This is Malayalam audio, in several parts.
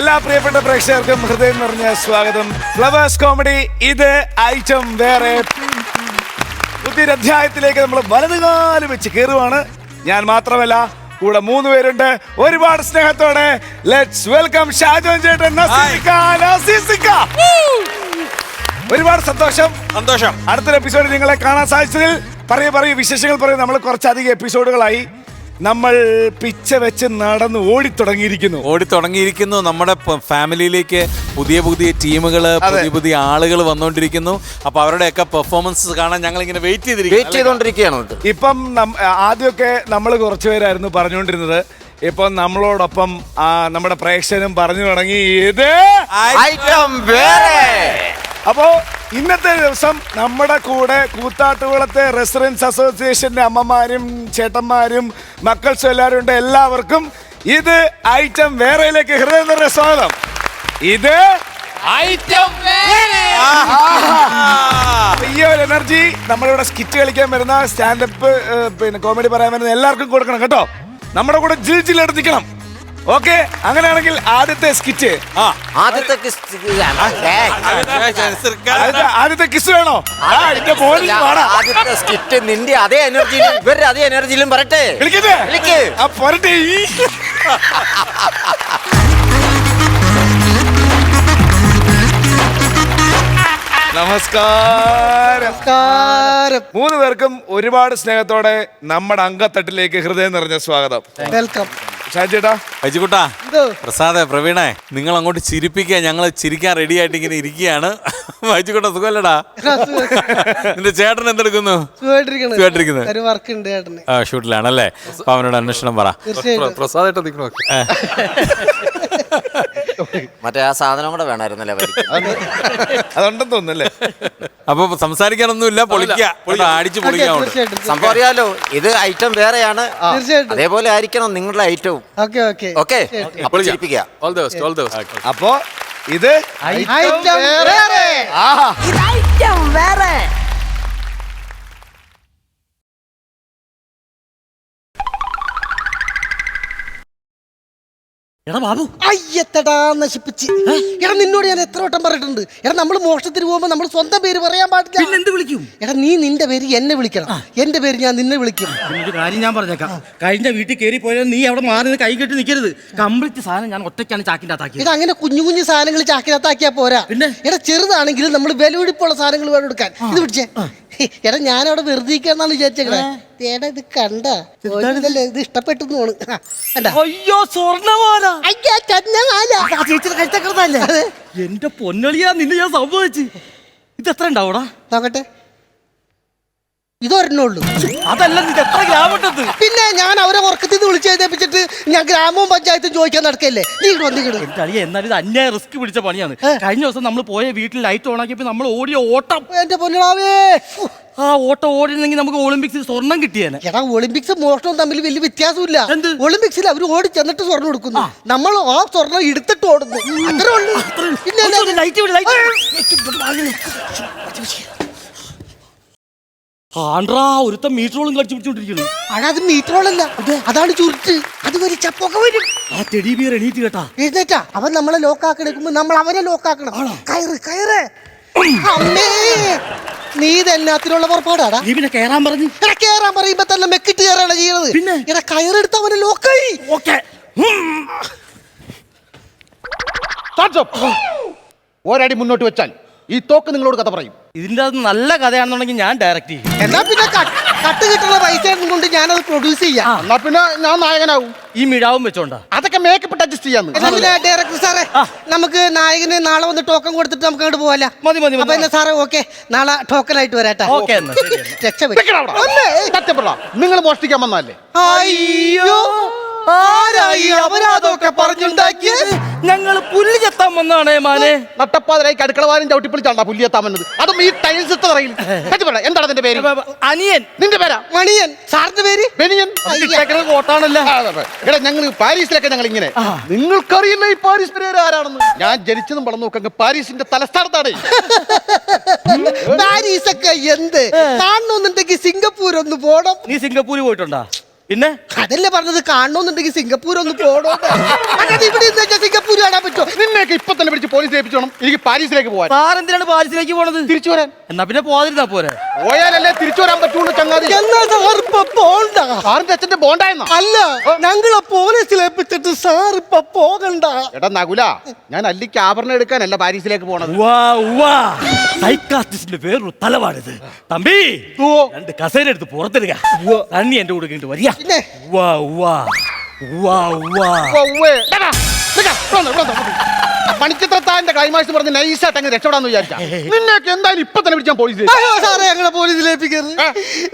എല്ലാ പ്രിയപ്പെട്ട പ്രേക്ഷകർക്കും ഹൃദയം നിറഞ്ഞ സ്വാഗതം. ഫ്ലവേഴ്സ് കോമഡി ഇത് ഐറ്റം വേറെ പുതിയൊരു അധ്യായത്തിലേക്ക് നമ്മൾ വലതുകാലം വെച്ച് കയറുവാണ്. ഞാൻ മാത്രമല്ല, കൂടെ 3 പേരുണ്ട്. ഒരുപാട് സ്നേഹത്തോടെ ലെറ്റ്സ് വെൽക്കം ഷാജോൻ ചേട്ടൻ, നസീസിക്ക. ഒരുപാട് സന്തോഷം. അടുത്തൊരു എപ്പിസോഡിൽ നിങ്ങളെ കാണാൻ സാധിച്ചതിൽ പറയൂ വിശേഷങ്ങൾ പറയൂ. നമ്മൾ കുറച്ചധികം എപ്പിസോഡുകളായി നമ്മൾ പിച്ച വെച്ച് നടന്ന് ഓടിത്തുടങ്ങിയിരിക്കുന്നു. നമ്മുടെ ഫാമിലിയിലേക്ക് പുതിയ ടീമുകൾ, പുതിയ ആളുകൾ വന്നുകൊണ്ടിരിക്കുന്നു. അപ്പൊ അവരുടെയൊക്കെ പെർഫോമൻസ് കാണാൻ ഞങ്ങൾ ഇങ്ങനെ വെയിറ്റ് ചെയ്തുകൊണ്ടിരിക്കുകയാണ്. ഇപ്പം ആദ്യമൊക്കെ നമ്മൾ കുറച്ചുപേരായിരുന്നു പറഞ്ഞുകൊണ്ടിരുന്നത്. ഇപ്പൊ നമ്മളോടൊപ്പം നമ്മുടെ പ്രേക്ഷകനും പറഞ്ഞു തുടങ്ങി ഇത് ഐറ്റം വേറെ. അപ്പോ ഇന്നത്തെ ദിവസം നമ്മുടെ കൂടെ കൂത്താട്ടുകുളത്തെ റെസിഡൻസ് അസോസിയേഷന്റെ അമ്മമാരും ചേട്ടന്മാരും മക്കൾസും എല്ലാവരും ഉണ്ട്. എല്ലാവർക്കും ഇത് ഐറ്റം വേറെയിലേക്ക് ഹൃദയം നിറഞ്ഞ സ്വാഗതം. ഇത് ഐറ്റം വേറെ. ഈ ഒരു എനർജി നമ്മളിവിടെ സ്കിറ്റ് കളിക്കാൻ വരുന്ന, സ്റ്റാൻഡപ്പ് കോമഡി പറയാൻ വരുന്ന എല്ലാവർക്കും കൊടുക്കണം കേട്ടോ. നമ്മുടെ കൂടെ ജില്ലെടുത്തിക്കണം. ഓക്കെ, അങ്ങനെയാണെങ്കിൽ ആദ്യത്തെ സ്കിറ്റ്, ആദ്യത്തെ കിസ് വേണോ? ആദ്യത്തെ സ്കിറ്റ് നിന്റെ അതേ എനർജിയിലും ഇവരുടെ അതേ എനർജിയിലും പറട്ടെ. പോരട്ടെ. നമസ്കാരം. 3 പേർക്കും ഒരുപാട് സ്നേഹത്തോടെ നമ്മുടെ അങ്കത്തട്ടിലേക്ക് ഹൃദയം നിറഞ്ഞ സ്വാഗതം. വെൽക്കം. ഷാജിയേട്ടാ, അജിക്കുട്ടാ, പ്രസാദേ, പ്രവീണേ, നിങ്ങൾ അങ്ങോട്ട് ചിരിപ്പിക്കുക. ഞങ്ങൾ ചിരിക്കാൻ റെഡി ആയിട്ട് ഇങ്ങനെ ഇരിക്കുകയാണ്. അജിക്കുട്ട, സുഖമല്ലടാ? നിന്റെ ചേട്ടൻ എന്തെടുക്കുന്നു? ഷൂട്ടിലാണല്ലേ? അപ്പൊ അവനോട് അന്വേഷണം പറ. പ്രസാദേട്ട മറ്റേ ആ സാധനം കൂടെ വേണമായിരുന്നല്ലേ? അതുണ്ടെന്ന് തോന്നുന്നല്ലേ? അപ്പൊ സംസാരിക്കാനൊന്നുമില്ല, അടിച്ചു പൊളിക്കാം. സംഭവം അറിയാലോ, ഇത് ഐറ്റം വേറെയാണ്. അതേപോലെ ആയിരിക്കണം നിങ്ങളുടെ ഐറ്റവും. ഓക്കെ, അപ്പോൾ ചിരിപ്പിക്കുക. അപ്പോ ഇത് ഐറ്റം വേറെ. എടാ ബാബു, അയ്യത്തടാ നശിപ്പിച്ച്. എടാ നിന്നോട് ഞാൻ എത്ര വട്ടം പറഞ്ഞിട്ടുണ്ട്. എടാ നമ്മൾ മോഷണത്തിന് പോകുമ്പോ നമ്മൾ സ്വന്തം പേര് പറയാൻ പാടില്ല. പിന്നെ എന്ത് വിളിക്കും? എടാ നീ നിന്റെ പേര് എന്നെ വിളിക്കണം, എന്റെ പേര് ഞാൻ നിന്നെ വിളിക്കും. ഒരു കാര്യം ഞാൻ പറഞ്ഞേക്കാം. കഴിഞ്ഞ വീട്ടിൽ കയറി പോയാൽ നീ അവിടെ മാറി കൈ കെട്ടി നിൽക്കരുത്. കംപ്ലീറ്റ് സാധനം ഞാൻ ഒറ്റയ്ക്കാണ് ചാക്കിൻ്റെ അകത്താക്കി. ഇത് അങ്ങനെ കുഞ്ഞു സാധനങ്ങൾ ചാക്കിനകത്താക്കിയാ പോരാ. പിന്നെ എടാ ചെറുതാണെങ്കിലും നമ്മൾ വിലപിടിപ്പുള്ള സാധനങ്ങൾ വേണം എടുക്കാൻ. ഇത് പിടിച്ചേ. എടാ ഞാനവിടെ വെറുതെ ഇരിക്കാന്നാണ് വിചാരിച്ചേക്കണേ. എടാ ഇത് കണ്ട, ഇത് ഇഷ്ടപ്പെട്ടു തോന്നുന്നു. അയ്യോ, സ്വർണ്ണമാല. എന്റെ പൊന്നളിയാ, നിന്നെ ഞാൻ സംഭവിച്ചു. ഇത് എത്ര ഉണ്ടാവൂടാ? നോക്കട്ടെ, ഇതൊരെണ്ണുള്ളൂ. അതല്ല, നിന്റെ എത്ര ഗ്രാം ഉണ്ടത്? പിന്നെ ഞാൻ അവരെ ഉറക്കത്തിൽ നിന്ന് വിളിച്ചെഴുതിപ്പിച്ചിട്ട് ഞാൻ ഗ്രാമവും പഞ്ചായത്തും ചോദിക്കാൻ നടക്കല്ലേ. എന്നാലും ഇത് അന്യായ റിസ്ക് പിടിച്ച പണിയാണ്. കഴിഞ്ഞ ദിവസം നമ്മൾ പോയ വീട്ടിൽ ലൈറ്റ് ഓൺ ആക്കിയപ്പോ നമ്മൾ ഓടിയ ഓട്ടം, എന്റെ പൊന്നിടാവേ, ആ ഓട്ടം ഓടിയിരുന്നെങ്കിൽ നമുക്ക് ഒളിമ്പിക്സിൽ സ്വർണം കിട്ടിയേനെ. എടാ ഒളിമ്പിക്സ് മോഷണവും തമ്മിൽ വലിയ വ്യത്യാസമില്ല. ഒളിമ്പിക്സിൽ അവർ ഓടി ചെന്നിട്ട് സ്വർണ്ണം എടുക്കുന്നു, നമ്മൾ ആ സ്വർണ്ണം എടുത്തിട്ട് ഓടുന്നു. അത്രേ ഉള്ളൂ. ആണ്ട്രാ, ഒരുത്ത മീറ്ററോളം കളിച്ചു പിടിച്ചോണ്ടിരിക്കുന്നു. അത് മീറ്ററോളല്ല, അതാണ് ചുരുട്ട്. അത് വരും, ചപ്പൊക്കെ വരും. ആ ടെഡി ബിയർ എണീറ്റ് കേട്ടാ. എഴുന്നേറ്റാ. അവൻ നമ്മളെ ലോക്കാക്കി എടുക്കുമ്പോ നമ്മൾ അവനെ ലോക്കാക്കണം. കയറ്. അമ്മേ, നീ ഇതെന്നാത്തിനുള്ള പുറപ്പാടാടാ? നീ പിന്നെ കേറാൻ പറഞ്ഞു. കേറാൻ പറയുമ്പോ തന്നെ മെക്കിട്ട് കയറാണ് ചെയ്യുന്നത്. പിന്നെ എടാ കയറെടുത്ത് അവനെ ലോക്കായി. ഒരടി മുന്നോട്ട് വെച്ചാൽ ഈ തോക്ക് നിങ്ങളോട് കഥ പറയും. ഇതിന്റെ അത് നല്ല കഥയാണെന്നുണ്ടെങ്കിൽ ഞാൻ ഡയറക്റ്റ് ചെയ്യും. എന്നാ പിന്നെ കട്ട് കിട്ടുന്ന പൈസ കൊണ്ട് ഞാനത് പ്രൊഡ്യൂസ് ചെയ്യാം. എന്നാ പിന്നെ ഞാൻ നായകനാവും. ഈ മിഴാവും വെച്ചോണ്ടാ. അതൊക്കെ മേക്കപ്പ് അഡ്ജസ്റ്റ് ചെയ്യാന്ന്. എന്നാ പിന്നെ ഡയറക്ടർ സാറേ, നമുക്ക് നായകന് നാളെ വന്ന് ടോക്കൺ കൊടുത്തിട്ട് നമുക്ക് അങ്ങോട്ട് പോവാല്ല. മതി. അപ്പൊ എന്നാ സാറേ, ഓക്കെ, നാളെ ടോക്കൺ ആയിട്ട് വരാട്ടാ. നിങ്ങൾ മോഷ്ടിക്കാൻ വന്നല്ലേ? അയ്യോ, ആരായി അവരാതൊക്കെ പറഞ്ഞുണ്ടാക്കിയത്? ഞങ്ങൾ പുല്ല് ചെത്താൻ വന്നാണേ മാനെ. നട്ടപ്പാതിരായിക്ക് അടുക്കളവാനും ചവിട്ടിപ്പൊളിച്ചാണ്ടാ പുല്ല് ചെത്താൻ വന്നത്. അതും ഈ ടൈൽസ് തറയിൽ. എന്താണ് നിന്റെ പേര്? അനിയൻ. നിന്റെ പേരാ? മണിയൻ. സാറിന്റെ പേര്? ബെനിയൻ. കോട്ടാണല്ലോ. എടാ ഞങ്ങൾ പാരീസിലൊക്കെ ഞങ്ങൾ ഇങ്ങനെ. നിങ്ങൾക്കറിയില്ല ഈ പാരീസ് പേര് ആരാണെന്ന്? ഞാൻ ജനിച്ചതും വളർന്നു നോക്കങ്ങ് പാരീസിന്റെ തലസ്ഥാനത്താണ്. പാരീസൊക്കെ എന്ത് കാണുന്നുണ്ടെങ്കിൽ സിംഗപ്പൂർ ഒന്ന് പോണം. നീ സിംഗപ്പൂര് പോയിട്ടുണ്ടാ? പിന്നെ അതല്ലേ പറഞ്ഞത്, കാണണമെന്നുണ്ടെങ്കിൽ സിംഗപ്പൂർ ഒന്ന് പോകണോ. അങ്ങനെ ഇവിടെ ഇരുന്ന് വെച്ചാൽ സിംഗപ്പൂർ കാണാൻ പറ്റുമോ? നിന്നെയൊക്കെ ഇപ്പൊ തന്നെ പിടിച്ച് പോലീസ് ഏൽപ്പിച്ചോണം എനിക്ക് പാരീസിലേക്ക് പോവാൻ. സാർ എന്തിനാണ് പാരീസിലേക്ക് പോണത്? തിരിച്ചു വരാൻ. എന്നാ പിന്നെ പോകാതിരുന്നാ പോരെ. പോയാലല്ലേ തിരിച്ചു വരാൻ പറ്റുള്ളൂ ചങ്ങാതി. എന്നാ സാർ ഇപ്പൊ പോണ്ട. സാറിന്റെ അച്ഛന്റെ ബോണ്ടായെന്നാ? അല്ല, ഞങ്ങളെ പോലീസിൽ ഏൽപ്പിച്ചിട്ട് സാർ ഇപ്പൊ പോകണ്ട. എടാ നകുല, ഞാൻ അല്ലിക്ക് ആഭരണം എടുക്കാനല്ല പാരീസിലേക്ക് പോണത്. സൈക്കാട്രിസ്റ്റിന്റെ വേറൊരു തലവാണിത്. തമ്പി ഓ. 2 കസേര എടുത്ത് പുറത്തിടുക. തണ്ണി എന്റെ കൂടെ കേട്ട് വരിക. പിന്നെ ഉവ്വേ. ഡാ, നിക്ക, ഇവിടെ വന്നോ. മണിച്ചിത്രത്താന്റെ ക്ലൈമാക്സ് പറഞ്ഞ് നൈസായിട്ട് അങ്ങ് രക്ഷപ്പെടാന്ന് വിചാരിച്ചാ. നിന്നെയൊക്കെ എന്തായാലും ഇപ്പൊ തന്നെ പിടിച്ചാൽ പോലീസ്. അയ്യോ സാറേ, ഞങ്ങളെ പോലീസിൽ ഏൽപ്പിക്കരുത്.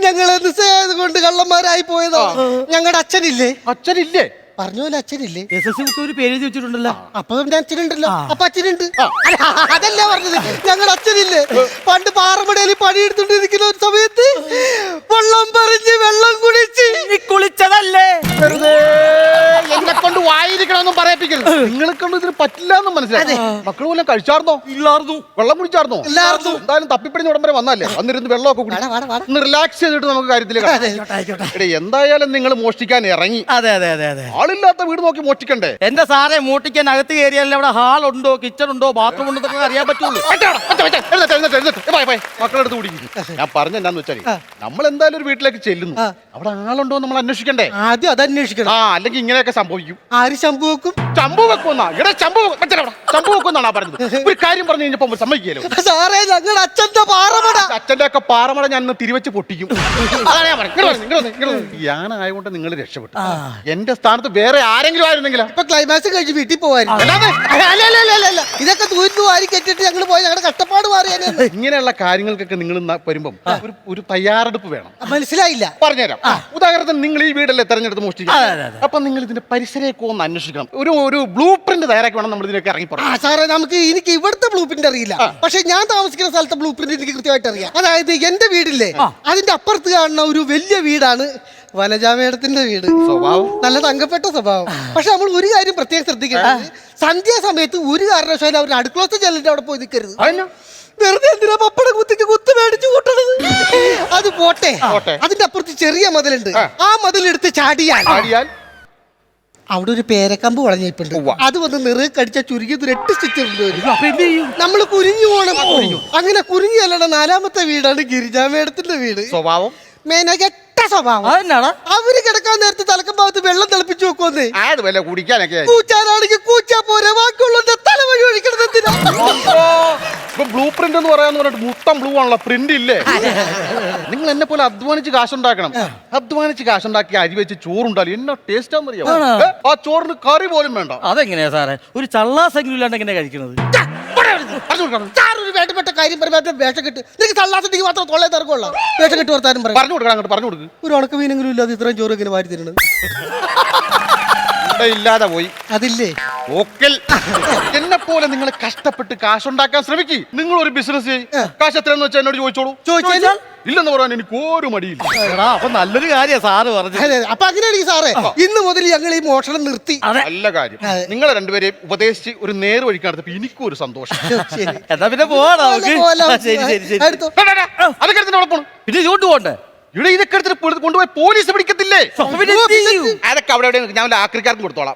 ഞങ്ങളെ നിസ്സഹായത കൊണ്ട് കള്ളന്മാരായി പോയതാ. ഞങ്ങളുടെ അച്ഛനില്ലേ? അച്ഛനില്ലേ? പറഞ്ഞോലെ അച്ഛനില്ലേ? SSLC ബുക്ക് ഒരു പേര് എഴുതി വെച്ചിട്ടുണ്ടല്ലോ. അപ്പൊ പിന്നെ അച്ഛനുണ്ടല്ലോ. അപ്പൊ അച്ഛനുണ്ട്. അല്ല, അതല്ല പറഞ്ഞത്. ഞങ്ങളുടെ അച്ഛനില്ലേ, പണ്ട് പാറമടയിൽ പണിയെടുത്തോണ്ടിരിക്കുന്ന ഒരു സമയത്ത് വെള്ളം പറിഞ്ഞ് വെള്ളം കുടിച്ച് കുളിച്ചതല്ലേ? വെറുതെ എന്നെ കൊണ്ട് വായിരിക്കണമെന്നും പറയിപ്പിക്കരുത്. നിങ്ങളെ കൊണ്ട് ഇതിന് പറ്റില്ല എന്നും മനസ്സിലായി. മക്കൾ പോലും കഴിച്ചാർന്നോ? ഇല്ലായിരുന്നു. വെള്ളം കുടിച്ചാർന്നോ? ഇല്ലായിരുന്നു. എന്തായാലും തപ്പിപ്പിടിഞ്ഞ ഉടമ്പരെ വന്നല്ലേ, വന്നിരുന്ന് വെള്ളമൊക്കെ കുടി. ഒന്ന് റിലാക്സ് ചെയ്തിട്ട് നമുക്ക് കാര്യത്തിലേക്ക് ആയിക്കോട്ടെ. എന്തായാലും നിങ്ങൾ മോഷ്ടിക്കാൻ ഇറങ്ങി. അതെ അതെ അതെ അതെ. ആളില്ലാത്ത വീട് നോക്കി മോഷ്ടിക്കണ്ടേ? എന്റെ സാറെ, മൂട്ടിക്കാൻ അകത്ത് കയറിയാലേ അവിടെ ഹാൾ ഉണ്ടോ, കിച്ചൺ ഉണ്ടോ, ബാത്റൂം ഉണ്ടോ എന്നൊക്കെ അറിയാൻ പറ്റുള്ളൂ. മക്കളെടുത്ത് കുടിക്കും. ഞാൻ പറഞ്ഞ എന്താന്ന് വെച്ചാൽ, നമ്മൾ എന്തായാലും ഒരു വീട്ടിലേക്ക് ചെല്ലുന്നു, അവിടെ ആളുണ്ടോ നമ്മൾ അന്വേഷിക്കണ്ടേ? ആദ്യം അത് അന്വേഷിക്കണം. അല്ലെങ്കിൽ ഇങ്ങനെയൊക്കെ സംഭവിക്കും. ആര് ശംഭു വെക്കും? ചമ്പു വെക്കുന്നാ? ഇവിടെ ചമ്പു വെക്കുന്നാണ് പറഞ്ഞത്. ഒരു കാര്യം പറഞ്ഞു കഴിഞ്ഞപ്പോ സമ്മതിക്കല്ലോ. സാറേ, ഞങ്ങളുടെ അച്ഛന്റെ പാറമട. അച്ഛന്റെ ഒക്കെ പാറമട ഞാൻ ഇന്ന് തിരിവെച്ച് പൊട്ടിക്കും. അതാണ് ഞാൻ പറഞ്ഞത്. ഞാനായതുകൊണ്ട് നിങ്ങൾ രക്ഷപ്പെട്ടു. എന്റെ സ്ഥാനത്ത് വേറെ ആരെങ്കിലും ആയിരുന്നെങ്കിലോ ഇപ്പൊ ക്ലൈമാക്സ് കഴിഞ്ഞ് വീട്ടിൽ പോവായിരുന്നു. അല്ല, ഇതൊക്കെ ദൂരത്ത് വാരി കെട്ടിട്ട് ഞങ്ങൾ പോയി ഞങ്ങളുടെ കഷ്ടപ്പാട് മാറിയാലേ. ഇങ്ങനെയുള്ള കാര്യങ്ങൾക്കൊക്കെ നിങ്ങൾ വരുമ്പം ഒരു തയ്യാറെടുപ്പ് വേണം. മനസ്സിലായില്ല. പറഞ്ഞുതരാം. ഉദാഹരണത്തിന് നിങ്ങൾ ഈ വീടല്ലേ തെരഞ്ഞെടുത്ത് മോഷ്ടിക്കുക. അപ്പൊ നിങ്ങൾ ഇതിന്റെ പരിസരമൊക്കെ ഒന്ന് അന്വേഷിക്കണം. ഒരു ബ്ലൂ പ്രിന്റ് തയ്യാറാക്കി വേണം നമ്മൾ ഇതിനൊക്കെ ഇറങ്ങി പറയാം. സാറേ, എനിക്ക് ഇവിടുത്തെ ബ്ലൂ പ്രിന്റ് അറിയില്ല. പക്ഷെ ഞാൻ താമസിക്കുന്ന സ്ഥലത്തെ ബ്ലൂ പ്രിന്റ് എനിക്ക് കൃത്യമായിട്ട് അറിയാം. അതായത് എന്റെ വീടില്ലേ, അതിന്റെ അപ്പുറത്ത് കാണുന്ന ഒരു വലിയ വീടാണ് വനജാ മേഡത്തിന്റെ വീട്. സ്വഭാവം നല്ല തങ്കപ്പെട്ട സ്വഭാവം. പക്ഷെ നമ്മൾ ഒരു കാര്യം പ്രത്യേകം ശ്രദ്ധിക്കണം. സന്ധ്യാസമയത്ത് ഒരു കാരണവശാലും അവർ അടുക്കളത്തെ ചെല്ലിന്റെ അവിടെ പോയി നിൽക്കരുത്. വെറുതെ എന്തിനാ പപ്പടം കുത്ത് മേടിച്ചു കൂട്ടണത്? അത് പോട്ടെ. അതിന്റെ അപ്പുറത്ത് ചെറിയ മതിലുണ്ട്. ആ മതിലെടുത്ത് ചാടിയാൽ അവിടെ ഒരു പേരക്കമ്പ് വളഞ്ഞിട്ടുണ്ട്. അത് വന്ന് നിറയെ കടിച്ച ചുരുങ്ങിയത് 8 സ്റ്റിച്ച് നമ്മൾ കുരിഞ്ഞു പോകണം. അങ്ങനെ കുരിഞ്ഞു ചെല്ലണ 4ാമത്തെ വീടാണ് ഗിരിജാ മേഡത്തിന്റെ വീട്. സ്വഭാവം മേനകെട്ട സ്വഭാവം. അവര് കിടക്കാൻ നേരത്തെ തലക്കം ഭാഗത്ത് വെള്ളം തിളപ്പിച്ചു വെക്കുമെന്നേ. അതുപോലെ കുടിക്കാനൊക്കെ കൂച്ചാനാണെങ്കിൽ കൂച്ചാ പോരെ, ബാക്കിയുള്ള തലവഴി ഒഴിക്കണത് എന്തിനാ? ബ്ലൂ പ്രിന്റ് എന്ന് പറയാന്ന് പറഞ്ഞിട്ട് മുട്ടം ബ്ലൂ ആണല്ലോ, പ്രിന്റ് ഇല്ലേ? നിങ്ങൾ എന്നെ പോലെ അധ്വാനിച്ച് കാശുണ്ടാക്കണം. അധ്വാനിച്ച് കാശുണ്ടാക്കി അരി വെച്ച് ചോറുണ്ടാലും എന്നാ ടേസ്റ്റ് ആണെന്നറിയാം. ആ ചോറിന് കറി പോലും വേണ്ട. അതെങ്ങനെയാ സാറേ, ഒരു ചള്ളാസെങ്കിലും ഇല്ലാണ്ട് എങ്ങനെയാ കഴിക്കുന്നത്? ഒരു വേണ്ടപ്പെട്ട കാര്യം പറയുമ്പോൾ വേഷം കെട്ട്. നിനക്ക് തള്ളാസിണ്ടെങ്കിൽ മാത്രം തൊള്ളേ തിറക്കുള്ള വേഷം കെട്ട് വർത്താനും പറയും. പറഞ്ഞു കൊടുക്കണം, അങ്ങോട്ട് പറഞ്ഞു കൊടുക്കും. ഒരു ഉണക്ക മീനെങ്കിലും ഇല്ലാതെ ഇത്രയും ചോറ് ഇങ്ങനെ വാരി തരുന്നത് ഇല്ലാതെ പോയി. അതില്ലേ എന്നെ പോലെ നിങ്ങൾ കഷ്ടപ്പെട്ട് കാശുണ്ടാക്കാൻ ശ്രമിക്കും. നിങ്ങൾ ഒരു ബിസിനസ് കാശ് എത്രയെന്ന് വെച്ചാൽ എന്നോട് ചോദിച്ചോളൂ. ചോദിച്ചാൽ ഇല്ലെന്ന് പറയാൻ എനിക്ക് ഒരു മടിയില്ല. അപ്പൊ നല്ലൊരു കാര്യം സാറ് പറഞ്ഞു. അപ്പൊ അങ്ങനെയാണെങ്കിൽ സാറേ, ഇന്ന് മുതൽ ഞങ്ങൾ ഈ മോഷണം നിർത്തി. നല്ല കാര്യം. നിങ്ങളെ രണ്ടുപേരെയും ഉപദേശിച്ച് ഒരു നേർ വഴിക്ക് നടത്തപ്പോ എനിക്കും ഒരു സന്തോഷം. എന്നാ പിന്നെ പോവാ. ശരി ശരി ശരി. അതൊക്കെ എടുത്തിട്ട് പോകണം. പിന്നെ ഇങ്ങോട്ട് പോകണ്ടേ? ഇവിടെ ഇതൊക്കെ എടുത്തിട്ട് കൊണ്ടുപോയി പോലീസ് പിടിക്കത്തില്ലേ? അതൊക്കെ അവിടെ എവിടെ ഞാൻ ആക്രിക്കാർക്ക് കൊടുത്തോളാം.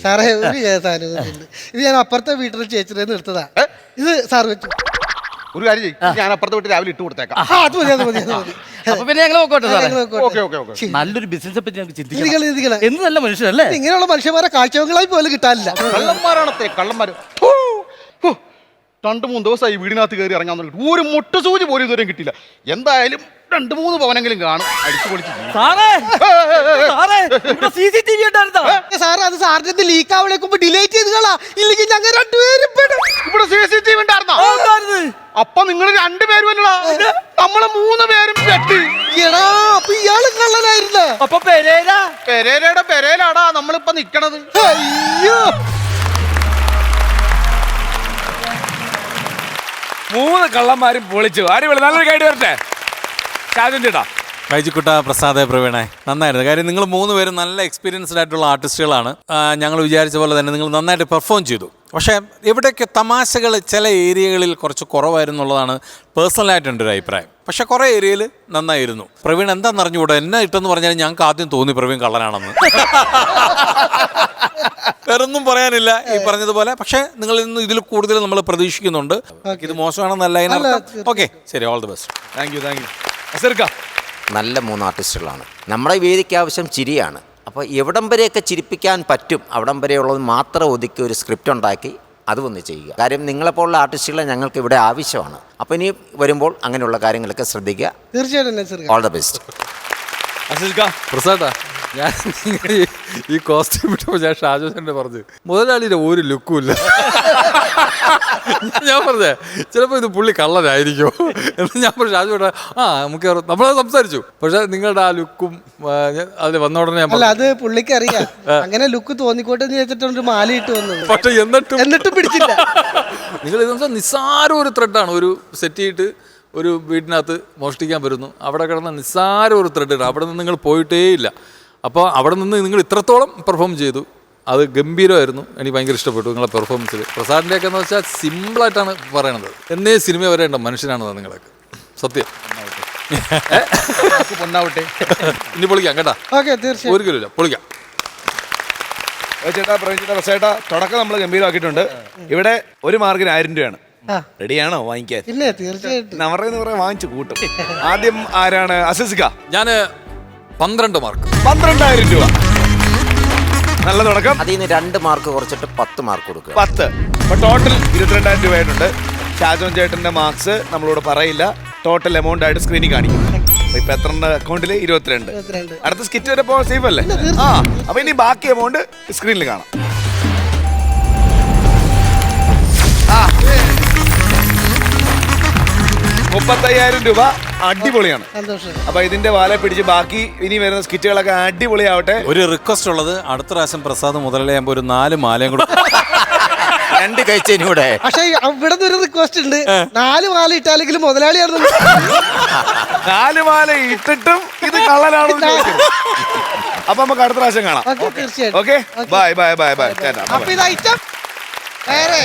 സാറേ, ഒരു ഇത് ഞാൻ അപ്പുറത്തെ വീട്ടിൽ ചേച്ചിയുടെ എടുത്തതാ. ഇത് സാർ വെച്ചു. ഒരു കാര്യം ചെയ്യും, ഞാൻ അപ്പുറത്തെ വീട്ടിൽ രാവിലെ ഇട്ട് കൊടുത്തേക്കാം. അപ്പൊ പിന്നെ ഞങ്ങൾ നല്ലൊരു ബിസിനസ് പറ്റി ഞങ്ങൾക്ക് ചിന്തിക്കണം. എന്ത് നല്ല മനുഷ്യരല്ലേ? ഇങ്ങനെയുള്ള മനുഷ്യന്മാരെ കാഴ്ചകളായി പോലും കിട്ടാനില്ല. കള്ളന്മാരാണത്തെ കള്ളന്മാര്. 2-3 ദിവസമായി വീടിനകത്ത് കയറി ഇറങ്ങാൻ തുടങ്ങി. ഒരു മുട്ടുസൂചി പോലും ഇതുവരെ കിട്ടില്ല. എന്തായാലും 2-3 പവനെങ്കിലും കാണും. അടിച്ചു പൊളിച്ച് സാറേ, അത് സാറിന്റെ ലീക്ക് ആവണേക്കുമ്പോ ഡിലേറ്റ് ചെയ്തുകളാ. ഇല്ലെങ്കിൽ ഞങ്ങൾ 2 പേരും ഇവിടെ CCTV ഉണ്ടായിരുന്നോ? അപ്പൊ നിങ്ങൾ 2 പേരും അല്ലടാ, നമ്മളെ 3 പേരും പെട്ടി. എടാ, അപ്പൊ ഇയാള് കള്ളനായിരുന്നു. അപ്പൊ പെരേരയുടെ പെരേലാടാ നമ്മളിപ്പോ നിക്കണത്. അയ്യോ, 3 കള്ളന്മാരും പൊളിച്ചു. ആരും നല്ലൊരു കൈഡ് വരട്ടെ. ചേട്ടാ, വൈജിക്കുട്ട, പ്രസാദ്, പ്രവീണേ, നന്നായിരുന്നു. കാര്യം നിങ്ങൾ 3 പേരും നല്ല എക്സ്പീരിയൻസ്ഡ് ആയിട്ടുള്ള ആർട്ടിസ്റ്റുകളാണ്. ഞങ്ങൾ വിചാരിച്ച പോലെ തന്നെ നിങ്ങൾ നന്നായിട്ട് പെർഫോം ചെയ്തു. പക്ഷേ എവിടെയൊക്കെ തമാശകൾ ചില ഏരിയകളിൽ കുറച്ച് കുറവായിരുന്നു എന്നുള്ളതാണ് പേഴ്സണലായിട്ട് എൻ്റെ ഒരു അഭിപ്രായം. പക്ഷെ കുറെ ഏരിയയിൽ നന്നായിരുന്നു. പ്രവീൺ എന്താണെന്ന് അറിഞ്ഞുകൂടാ, എന്നെ ഇട്ടെന്ന് പറഞ്ഞാൽ ഞങ്ങൾക്ക് ആദ്യം തോന്നി പ്രവീൺ കള്ളനാണെന്ന്. വേറൊന്നും പറയാനില്ല ഈ പറഞ്ഞതുപോലെ. പക്ഷെ നിങ്ങളിൽ നിന്ന് ഇതിൽ കൂടുതൽ നമ്മൾ പ്രതീക്ഷിക്കുന്നുണ്ട്. ഇത് മോശമാണെന്നല്ല അതിനർത്ഥം. ഓക്കെ, ശരി, all the best. Thank you, thank you. അസർക്ക നല്ല 3 ആർട്ടിസ്റ്റുകളാണ്. നമ്മുടെ വേദിക്ക് ആവശ്യം ചിരിയാണ്. അപ്പോൾ എവിടം വരെയൊക്കെ ചിരിപ്പിക്കാൻ പറ്റും അവിടം വരെയുള്ളത് മാത്രം ഒതുക്കി ഒരു സ്ക്രിപ്റ്റ് ഉണ്ടാക്കി അത് വന്ന് ചെയ്യുക. കാര്യം നിങ്ങളെപ്പോലുള്ള ആർട്ടിസ്റ്റുകളെ ഞങ്ങൾക്ക് ഇവിടെ ആവശ്യമാണ്. അപ്പോൾ ഇനി വരുമ്പോൾ അങ്ങനെയുള്ള കാര്യങ്ങളൊക്കെ ശ്രദ്ധിക്കുക. തീർച്ചയായിട്ടും ഓൾ ദ ബെസ്റ്റ്. അസർക്ക പ്രസാദാ, ഞാൻ ഈ കോസ്റ്റ്യൂം ഇട്ടപ്പോൾ ഞാൻ ഷാജോനെ പറഞ്ഞു, മുതലാളിയുടെ ഒരു ലുക്കും ഇല്ല. ഞാൻ പറഞ്ഞേ ചിലപ്പോൾ ഇത് പുള്ളി കള്ളനായിരിക്കും എന്ന് ഞാൻ പറഞ്ഞു. ഷാജു പറഞ്ഞ നമുക്ക് നമ്മളത് സംസാരിച്ചു. പക്ഷെ നിങ്ങളുടെ ആ ലുക്കും അതിൽ വന്ന ഉടനെ അല്ല, അത് പുള്ളിക്ക് അറിയാം. അങ്ങനെ ലുക്ക് തോന്നിക്കോട്ടെ എന്ന് വെച്ചിട്ടുണ്ട് മാല ഇട്ട് വന്നത്. പക്ഷെ എന്നിട്ടും പിടിച്ചില്ല. നിങ്ങൾ ഇത് നിസ്സാര ഒരു ത്രെഡാണ്. ഒരു സെറ്റ് ചെയ്തിട്ട് ഒരു വീടിനകത്ത് മോഷ്ടിക്കാൻ വരുന്നു, അവിടെ കിടന്ന നിസ്സാര ഒരു ത്രെഡ്, അവിടെ നിന്ന് നിങ്ങൾ പോയിട്ടേ ഇല്ല. അപ്പോൾ അവിടെ നിന്ന് നിങ്ങൾ ഇത്രത്തോളം പെർഫോം ചെയ്തു, അത് ഗംഭീരമായിരുന്നു. എനിക്ക് ഭയങ്കര ഇഷ്ടപ്പെട്ടു നിങ്ങളെ പെർഫോമൻസിൽ. പ്രസാദിൻ്റെയൊക്കെ എന്ന് വെച്ചാൽ സിമ്പിളായിട്ടാണ് പറയണത്. എന്നേ സിനിമ വരേണ്ട മനുഷ്യനാണ് നിങ്ങളൊക്കെ, സത്യം. പൊന്നാവട്ടെ. ഇനി പൊളിക്കാം കേട്ടാ. ഓക്കെ, തീർച്ചയായും. ഒരു കിലോ പൊളിക്കാം. ചേട്ടാ, പ്രവീൺ ചേട്ടാ, ബസ്സേട്ടാ, തുടക്കം നമ്മൾ ഗംഭീരമാക്കിയിട്ടുണ്ട്. ഇവിടെ 1 മാർക്കിന് 1000 രൂപയാണ്. റെഡിയാണോ വാങ്ങിക്കാൻ? പിന്നെ തീർച്ചയായിട്ടും നവറേന്ന് വാങ്ങിച്ചു കൂട്ടും. ആദ്യം ആരാണ്? അസിസ്ക. ഞാൻ 12 മാർക്ക്. 12,000 രൂപ. നല്ല തുടക്കം. അതിൽ നിന്ന് 2 മാർക്ക് കുറച്ചിട്ട് 10 മാർക്ക് കൊടുക്കുക. 10. അപ്പൊ ടോട്ടൽ 22,000 രൂപയായിട്ടുണ്ട്. ഷാജോൻ ചേട്ടന്റെ മാർക്സ് നമ്മളോട് പറയില്ല, ടോട്ടൽ എമൗണ്ട് ആയിട്ട് സ്ക്രീനിൽ കാണിക്കും. ഇപ്പൊ എത്ര അക്കൗണ്ടില്? 22. അടുത്ത സ്കിറ്റ് വരെ പോകാൻ സേഫ് അല്ലേ? അപ്പൊ ഇനി ബാക്കി എമൗണ്ട് സ്ക്രീനിൽ കാണാം. 35,000 രൂപ. അടിപൊളിയാണ്. അപ്പൊ ഇതിന്റെ വാല പിടിച്ച് ബാക്കി ഇനി വരുന്ന സ്കിറ്റുകളൊക്കെ അടിപൊളിയാവട്ടെ. ഒരു റിക്വസ്റ്റ് ഉള്ളത്, അടുത്ത പ്രാവശ്യം പ്രസാദ് മുതലാളിയാകുമ്പോൾ ഒരു 4 മാലയും കൂടെ 2 കഴിച്ചതിനൂടെ. പക്ഷെ ഇവിടെ ഒരു റിക്വസ്റ്റ് ഉണ്ട്, 4 മാല ഇട്ടാലെങ്കിലും മുതലാളിയാണ്. 4 മാല ഇട്ടിട്ടും ഇത് കള്ളനാണെന്ന് അപ്പൊ നമുക്ക് അടുത്ത പ്രാവശ്യം കാണാം. തീർച്ചയായിട്ടും. Okay, bye bye bye bye. അപ്പൊ ഇത് ഐറ്റം വേറെ.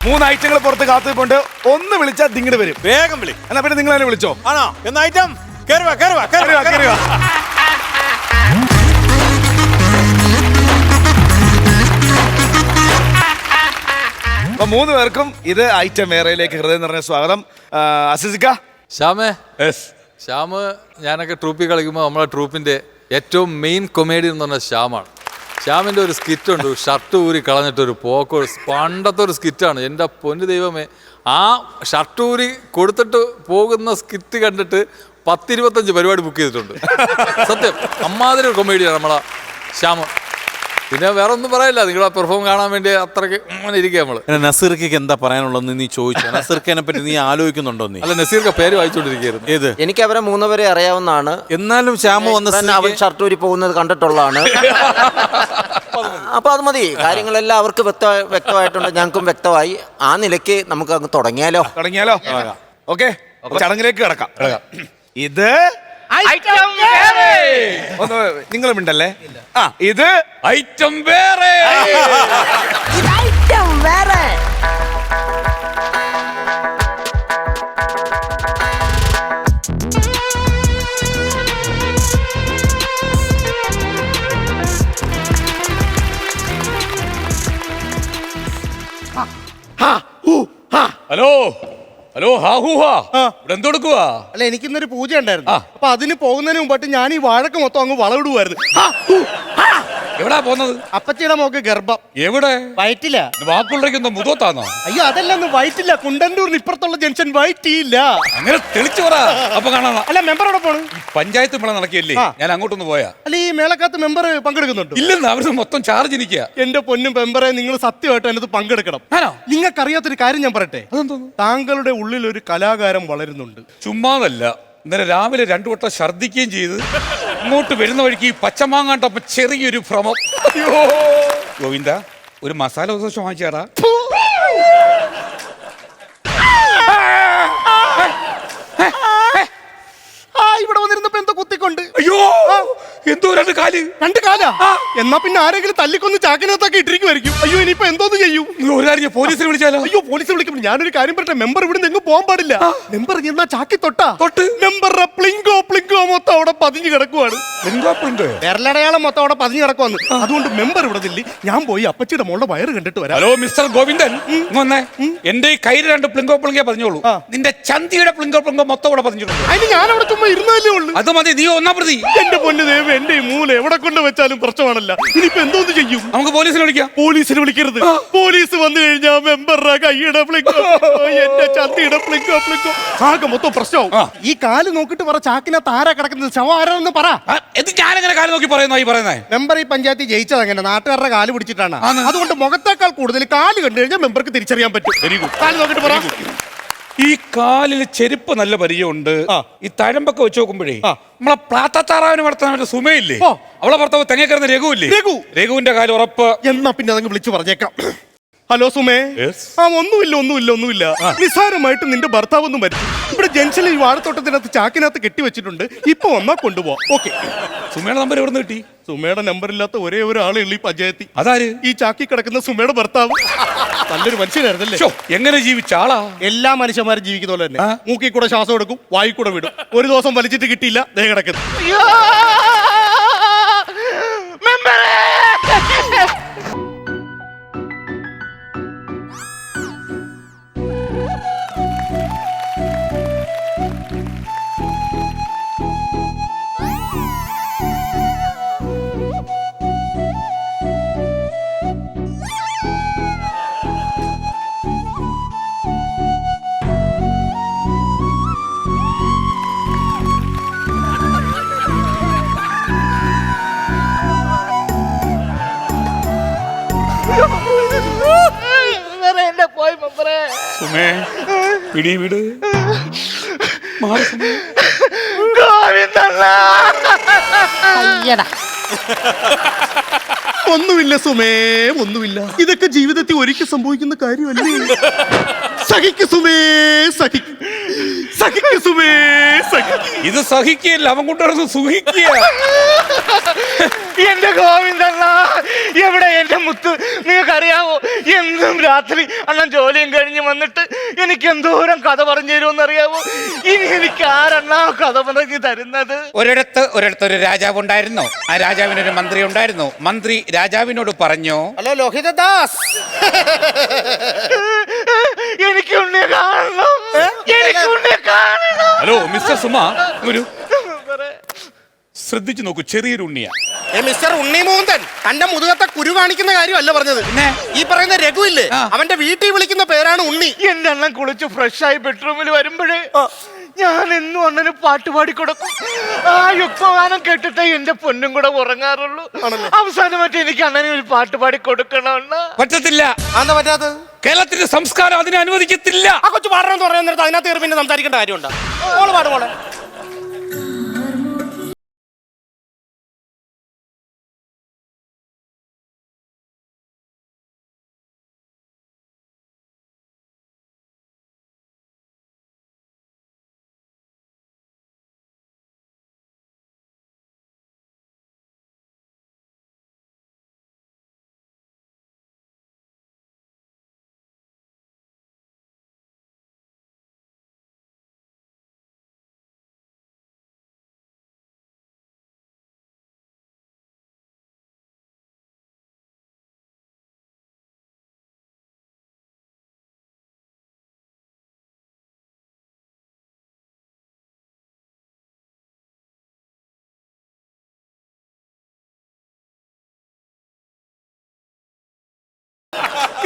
3 ഐറ്റങ്ങൾ പുറത്ത് കാത്തിരിപ്പുണ്ട്. ഒന്ന് വിളിച്ചാൽ ദിങ്ങട് വരും. വേഗം വിളി. എന്നാ പിന്നെ നിങ്ങൾ തന്നെ വിളിച്ചോ. ആണോ? എന്ന ഐറ്റം കയറുക. അപ്പൊ 3 പേർക്കും ഇത് ഐറ്റം വേറെയിലേക്ക് ഹൃദയം നിറഞ്ഞ സ്വാഗതം. അസിസിക്ക. ശ്യാമേ, ശ്യാമ് ഞാനൊക്കെ ട്രൂപ്പിൽ കളിക്കുമ്പോൾ നമ്മളെ ട്രൂപ്പിൻ്റെ ഏറ്റവും മെയിൻ കൊമേഡി എന്ന് പറഞ്ഞാൽ ശ്യാമാണ്. ശ്യാമിൻ്റെ ഒരു സ്കിറ്റുണ്ട്, ഷർട്ട് ഊരി കളഞ്ഞിട്ടൊരു പോക്കോ, പണ്ടത്തെ ഒരു സ്കിറ്റാണ്. എൻ്റെ പൊന്നു ദൈവമേ, ആ ഷർട്ട് ഊരി കൊടുത്തിട്ട് പോകുന്ന സ്കിറ്റ് കണ്ടിട്ട് 10-25 പരിപാടി ബുക്ക് ചെയ്തിട്ടുണ്ട്. സത്യം, അമ്മാതിരി ഒരു കൊമേഡിയാണ് നമ്മളെ ശ്യാമ്. പിന്നെ വേറെ ഒന്നും പറയില്ല, നിങ്ങളെ പെർഫോം കാണാൻ വേണ്ടി അത്രയ്ക്ക് അങ്ങനെ ഇരിക്കുക നമ്മള്. നസീർക്കയ്ക്ക് എന്താ പറയാനുള്ളതെന്ന് നീ ചോദിച്ചു. നസീർക്കനെ പറ്റി നീ ആലോചിക്കുന്നുണ്ടോ? നീ അല്ല, നസീർക്ക് പേര് വായിച്ചോണ്ടിരിക്കുകയായിരുന്നു. ഏത്? എനിക്ക് അവരെ 3 പേരെ അറിയാവുന്നതാണ്. എന്നാലും ശ്യാമ വന്ന അവൻ ഷർട്ടൂരി പോകുന്നത് കണ്ടിട്ടുള്ളതാണ്. അപ്പൊ അത് മതി. കാര്യങ്ങളെല്ലാം അവർക്ക് വ്യക്തമായിട്ടുണ്ട്, ഞങ്ങൾക്കും വ്യക്തമായി. ആ നിലയ്ക്ക് നമുക്ക് അങ്ങ് തുടങ്ങിയാലോ? ഓക്കെ, ചടങ്ങിലേക്ക് കിടക്കാം. ഇത് ഒന്ന് നിങ്ങൾ മിണ്ടല്ലേ. ഇത് ഐറ്റം വേറെ. ഹലോ ഹലോ, ഹാ ഹൂ ഹാ, ഇവിടെ എന്തെടുക്കുക? അല്ല, എനിക്കിന്നൊരു പൂജ ഉണ്ടായിരുന്നു. അപ്പൊ അതിന് പോകുന്നതിന് മുമ്പായിട്ട് ഞാൻ ഈ വാഴക്ക് മൊത്തം അങ്ങ് വളവിടുമായിരുന്നു. എവിടാ പോന്നത്? അപ്പച്ചിയുടെ മോക്ക് ഗർഭം. എവിടെ? വയറ്റില്ല. വാക്കുള്ളേക്കുന്ന മുതത്താന്നോ? അയ്യോ, അതല്ലെന്ന് വയറ്റില്ല. കുണ്ടന്നൂരിന് ഇപ്പുറത്തുള്ള ജംഗ്ഷൻ വയറ്റിയില്ല. അങ്ങനെ തെളിച്ചു പറ. അപ്പൊ കാണാം. അല്ല, മെമ്പർ അവിടെ പോണു. പഞ്ചായത്ത് മേള നടക്കിയല്ലേ, ഞാൻ അങ്ങോട്ടൊന്ന് പോയാ. അല്ല, ഈ മേളക്കകത്ത് മെമ്പർ പങ്കെടുക്കുന്നുണ്ട്? ഇല്ലെന്ന്, അവര് മൊത്തം ചാർജ് ഇരിക്കുക. എന്റെ പൊന്നും മെമ്പറെ, നിങ്ങൾ സത്യമായിട്ട് അതിനകത്ത് പങ്കെടുക്കണം. നിങ്ങൾക്കറിയാത്തൊരു കാര്യം ഞാൻ പറയട്ടെ. താങ്കളുടെ ഉള്ളിൽ ഒരു കലാകാരം വളരുന്നുണ്ട്. ചുമ്മാതല്ല, ഇന്നലെ രാവിലെ 2 വട്ടം ഛർദ്ദിക്കുകയും ചെയ്ത് ഇങ്ങോട്ട് വരുന്ന വഴിക്ക് പച്ചമാങ്ങാണ്ടപ്പോ ചെറിയൊരു ഭ്രമം. ഗോവിന്ദ, ഒരു മസാല ദോശ വാങ്ങിച്ചാടാ. ഇവിടെ വന്നിരുന്നപ്പോ എന്തോ കുത്തിക്കൊണ്ട്. അയ്യോ, എന്തോ 2 കാലി കാല്. രണ്ട് കാലാ? എന്നാ പിന്നെ ആരെങ്കിലും തല്ലിക്കൊന്ന് ചാക്കിനകത്തൊക്കെ ഇട്ടിരിക്കുമായിരിക്കും. അയ്യോ ഇനിയിപ്പോ എന്തോന്ന് ചെയ്യും? ഒരു കാര്യം ചെയ്യ്, പോലീസിനെ വിളിച്ചാലോ? അയ്യോ പോലീസ് വിളിക്കും. ഞാനൊരു കാര്യം പറയട്ടെ, മെമ്പർ ഇവിടെ നിന്ന് പോകാൻ പാടില്ല. മെമ്പർ ചെന്നാ ചാക്കി തൊട്ട് മെമ്പറുടെ പ്ലിങ്കോ മൊത്തം അവിടെ പതിഞ്ഞു കിടക്കുവാണ്. വിരലടയാളം മൊത്തം അവിടെ പതിഞ്ഞു കിടക്കുവാന്ന്. അതുകൊണ്ട് മെമ്പർ ഇവിടെ നില്ല. ഞാൻ പോയി അപ്പച്ചിയുടെ മോളുടെ വയറ് കണ്ടിട്ട് വരാം. ഹലോ മിസ്റ്റർ ഗോവിന്ദൻ, വന്നേ. എന്റെ ഈ കയ്യിൽ 2 പ്ലിങ്കോ പറഞ്ഞോളൂ. നിന്റെ ചന്തിയുടെ പ്ലിങ്കോ മൊത്തം ഇവിടെ പറഞ്ഞിട്ടുണ്ട്. അതിന് ഞാൻ അവിടെ ചുമ്മാ ഇരുന്നാലേ ഉള്ളൂ. അത് മതി, നീ ഒന്നാ പ്രതി. എന്റെ പൊന്നു ദൈവം, എന്റെ ഈ മൂല എവിടെ കൊണ്ട് വെച്ചാലും പ്രശ്നമാണല്ല. ഇനിയിപ്പോ എന്തോന്ന് ചെയ്യും? നമുക്ക് പോലീസിനെ വിളിക്കാം. പോലീസിനെ വിളിക്കരുത്. പോലീസ് വന്നു കഴിഞ്ഞാൽ മെമ്പറുടെ കൈയുടെ പ്ലിങ്കോ, എന്റെ ചന്തിയുടെ പ്ലിങ്കോ ആകെ മൊത്തം പ്രശ്നവും. ഈ കാല് നോക്കിട്ട് പറ, ചാക്കിനകത്ത് ആരാ കിടക്കുന്നത്? ശവം ആരാന്ന് പറ. എന്ത് ഞാനെങ്ങനെ കാര്യം നോക്കി പറയുന്നോ ഈ പറയുന്നേ? മെമ്പർ ഈ പഞ്ചായത്തിൽ ജയിച്ചത് അങ്ങനെ നാട്ടുകാരുടെ കാല് പിടിച്ചിട്ടാണ്. അതുകൊണ്ട് മുഖത്തേക്കാൾ കൂടുതൽ കാല് കണ്ടു കഴിഞ്ഞാൽ മെമ്പർക്ക് തിരിച്ചറിയാൻ പറ്റും. Very good. കാല് നോക്കിട്ട് പറ. ഈ കാലിൽ ചെരുപ്പ് നല്ല പരിചയമുണ്ട്. ഈ തഴമ്പൊക്കെ വെച്ച് നോക്കുമ്പോഴേ നമ്മളെ പ്ലാത്താറാവിന് വളർത്താൻ സുമയില്ലേ, അവളെ ഭർത്താവ് തെങ്ങേക്കറുന്ന രഘുവില്ലേ, രഘുവിന്റെ കാല് ഉറപ്പ്. എന്നാ പിന്നെ അതങ്ങ് വിളിച്ചു പറഞ്ഞേക്കാം. ഹലോ സുമേ. ഒന്നുമില്ല. നിസ്സാരമായിട്ട് നിന്റെ ഭർത്താവ് ഒന്നും മരിച്ചു. ഇവിടെ ജംഗ്ഷനിൽ ഈ വാഴത്തോട്ടത്തിനകത്ത് ചാക്കിനകത്ത് കെട്ടിവെച്ചിട്ടുണ്ട്. ഇപ്പൊ വന്നാ കൊണ്ടുപോവാം. ഓക്കെ. സുമയുടെ നമ്പർ എവിടെ നിന്ന് കിട്ടി? സുമയുടെ നമ്പർ ഇല്ലാത്ത ഒരേ ഒരാളേ ഉള്ളൂ ഈ പഞ്ചായത്തിൽ. അതാര്? ഈ ചാക്കി കിടക്കുന്ന സുമയുടെ ഭർത്താവ്. നല്ലൊരു മനുഷ്യനായിരുന്നല്ലേ? എങ്ങനെ ജീവിച്ച ആളാ? എല്ലാ മനുഷ്യന്മാരും ജീവിക്കുന്ന പോലെ തന്നെ. മൂക്കിൽ കൂടെ ശ്വാസം എടുക്കും, വായി കൂടെ വിടും. ഒരു ദിവസം വലിച്ചിട്ട് കിട്ടിയില്ല, ദേ കിടക്കുന്നു. സുമേ, പിടിവിട്. ഒന്നുമില്ല സുമേ, ഒന്നുമില്ല. ഇതൊക്കെ ജീവിതത്തിൽ ഒരിക്കൽ സംഭവിക്കുന്ന കാര്യമല്ലേ? സഹിക്ക് സുമേ, സഹിക്ക് സുമേ. ഇത് സഹിക്കുകയല്ല, അവൻ കൊണ്ടുവരുന്നത് സുഖിക്കുക. എന്റെ ഗോവിന്ദണ്ണ, എവിടെ എന്റെ മുത്ത്? നിങ്ങൾക്കറിയാവോ, എന്നും രാത്രി അണ്ണൻ ജോലിയും കഴിഞ്ഞ് വന്നിട്ട് എനിക്ക് എന്തോരം കഥ പറഞ്ഞു തരുമെന്ന് അറിയാവോ? ഇനി എനിക്ക് ആരെണ്ണ കഥ പറഞ്ഞു തരുന്നത്? ഒരിടത്ത് ഒരു രാജാവ് ഉണ്ടായിരുന്നു. ആ രാജാവിനൊരു മന്ത്രി ഉണ്ടായിരുന്നു. മന്ത്രി രാജാവിനോട് പറഞ്ഞു, ഹലോ ലോഹിതദാസ്, എനിക്ക് ഉണ്ണിയെ കാണണം, എനിക്ക് ഉണ്ണിയെ കാണണം. ഹലോ മിസ്റ്റർ സുമ, ഒരു ശ്രദ്ധിച്ചു നോക്കൂ, ചെറിയൊരു ഉണ്ണിയാ. മിസ്റ്റർ ഉണ്ണിമൂന്തൻ, തന്റെ മുതുകത്തെ കുരു കാണിക്കുന്ന കാര്യമല്ല പറഞ്ഞത്. ഈ പറയുന്ന രഘു ഇല്ലേ, അവന്റെ വീട്ടിൽ വിളിക്കുന്ന പേരാണ് ഉണ്ണി. എന്റെ അണ്ണൻ കുളിച്ച് ഫ്രഷായി ബെഡ്റൂമിൽ വരുമ്പോഴേ ഞാൻ എന്നും അണ്ണന് പാട്ടുപാടി കൊടുക്കും. ആ യുക്തഗാനം കേട്ടിട്ടേ എന്റെ പൊന്നും കൂടെ ഉറങ്ങാറുള്ളൂ. അവസാനമായിട്ട് എനിക്ക് അണ്ണനെ ഒരു പാട്ടുപാടി കൊടുക്കണം. പറ്റത്തില്ല. എന്താ പറ്റാത്തത്? കേരളത്തിന്റെ സംസ്കാരം അതിനെ അനുവദിക്കത്തില്ല. ആ കൊച്ചു പാടണമെന്ന് പറയാൻ നേരത്തെ അതിനകത്ത് കയറി പിന്നെ സംസാരിക്കേണ്ട കാര്യമുണ്ടോ? പാടുമോളെ.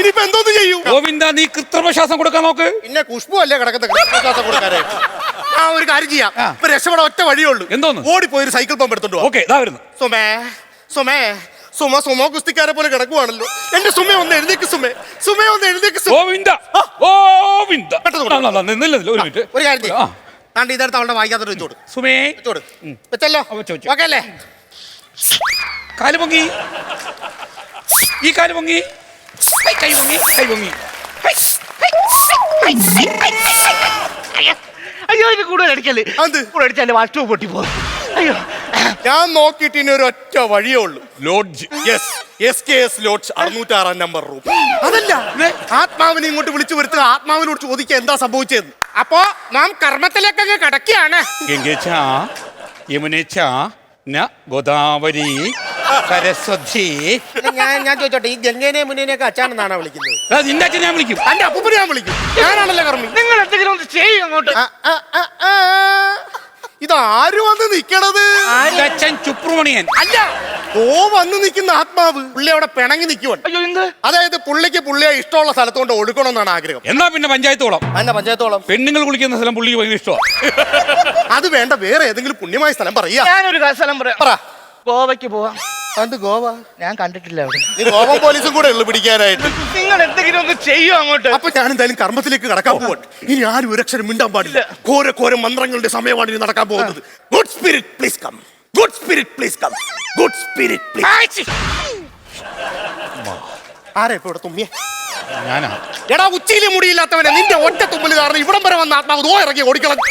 ഇനിയിപ്പോ എന്തോന്ന് ചെയ്യും? ഗോവിന്ദ, നീ കൃത്രിമശ്വാസം കൊടുക്കാൻ നോക്ക്. പിന്നെ കുഷ്പു അല്ലേ കിടക്കുന്നത് കൃത്രിമശ്വാസം കൊടുക്കാനായി? ആ ഒരു കാര്യം ചെയ്യാം. ഇപ്പൊ രക്ഷപ്പെടാൻ ഒറ്റ വഴിയുള്ളൂ. എന്തോന്ന്? ഓടിപ്പോയി ഒരു സൈക്കിൾ പമ്പ് എടുത്തോണ്ട്. ഓക്കെ, ഇതാ വരുന്നു. സുമ കുസ്തിക്കാരെ പോലെ കിടക്കുവാണല്ലോ. എന്റെ സുമ ഒന്ന് എഴുന്നേക്ക്, സുമ ഒന്ന് എഴുന്നേക്ക്. ഗോവിന്ദ, ഒരു മിനിറ്റ്. ഒരു കാര്യം ചെയ്യാം. താണ്ടി ഇതെടുത്ത് അവളുടെ വായിക്കാത്തോട് വെച്ചോട്. സുമേ, വെച്ചല്ലോ, ഓക്കെ അല്ലേ? കാല് പൊങ്ങി, ഈ കാല് പൊങ്ങി, കൈ പൊങ്ങി. അയ്യോ, ഇത് കൂടുതൽ അടിക്കല്ലേ? കൂടുതൽ അടിച്ചാലേ വാസ്റ്റു പൊട്ടി പോകും. അയ്യോ, ഞാൻ നോക്കിയിട്ട് ഇനി ഒരു ഒറ്റ വഴിയേ ഉള്ളൂ. Lodge. Yes, SKS lodge 606 number room. അതല്ല, ആത്മാവിനെ ഇങ്ങോട്ട് വിളിച്ചു വരുത്തുക, ആത്മാവിനോട് ചോദിക്കുക എന്താ സംഭവിച്ചത്. അപ്പോ നാം കർമ്മത്തിലേക്കൊക്കെ കിടക്കുകയാണ്. ഗംഗേച്ച, യമുനേച്ച, ഗോദാവരി, സരസ്വതി. ഞാൻ ചോദിച്ചോട്ടെ, ഈ ഗംഗേനെ മുന്നേനെയൊക്കെ അച്ഛനെന്നാണോ വിളിക്കുന്നത്? നിന്റെ അച്ഛൻ ഞാൻ വിളിക്കും. എന്റെ അപ്പൂപ്പനെ ഞാൻ വിളിക്കും. ഞാനാണല്ലോ കർമ്മി. നിങ്ങൾ എന്തെങ്കിലും ഒന്ന് ചെയ്യും അങ്ങോട്ട്. ഇതാര് വന്ന് നിക്കണത്? നിന്റെ അച്ഛൻ ചുപ്രമണിയൻ. അല്ല, ഓ വന്ന് നിൽക്കുന്ന ആത്മാവ് പുള്ളി അവിടെ പിണങ്ങി നിൽക്കുവാണ്. അയ്യോ എന്ത്? അതായത് പുള്ളിക്ക് പുള്ളിയെ ഇഷ്ടമുള്ള സ്ഥലത്തോണ്ട് ഒടുക്കണമെന്നാണ് ആഗ്രഹം. എന്നാ പിന്നെ പഞ്ചായത്തോളം. അതിന്റെ പഞ്ചായത്തോളം പെണ്ണുങ്ങൾ കുളിക്കുന്ന സ്ഥലം പുള്ളിക്ക് ഭയങ്കര ഇഷ്ടമാണ്. അത് വേണ്ട, വേറെ ഏതെങ്കിലും പുണ്യമായ സ്ഥലം പറയാ. ഞാനൊരു സ്ഥലം പറയാം. പറ. ഗോവയ്ക്ക് പോവാം. കണ്ട് ഗോവ? ഞാൻ കണ്ടിട്ടില്ല അവിടെ. നീ ഗോവ പോലീസും കൂടെ ഉള്ളു പിടിക്കാനായിട്ട്. നിങ്ങൾ എന്തെങ്കിലും ഒന്ന് ചെയ്യോ അങ്ങോട്ട്. അപ്പൊ ഞാൻ എന്തായാലും കർമ്മത്തിലേക്ക് കടക്കാൻ പോവാണ്. ഇനി ആരും ഒരു അക്ഷരം മിണ്ടാൻ പാടില്ല. ഘോര മന്ത്രങ്ങളുടെ സമയമാണ് ഇനി നടക്കാൻ പോകുന്നത്. Good spirit please come. Good spirit please come. Good spirit please. ആരാ ഇപ്പൊ ഇവിടെ തുമ്മിയെ? ഞാനാ. എടാ, ഉച്ചയിലെ മുടിയില്ലാത്തവനെ, നിന്റെ ഒറ്റ തുമ്മല് കാരണം ഇവിടം വരെ വന്ന ആത്മാവ് ദോ ഇറങ്ങി ഓടിക്കളഞ്ഞു.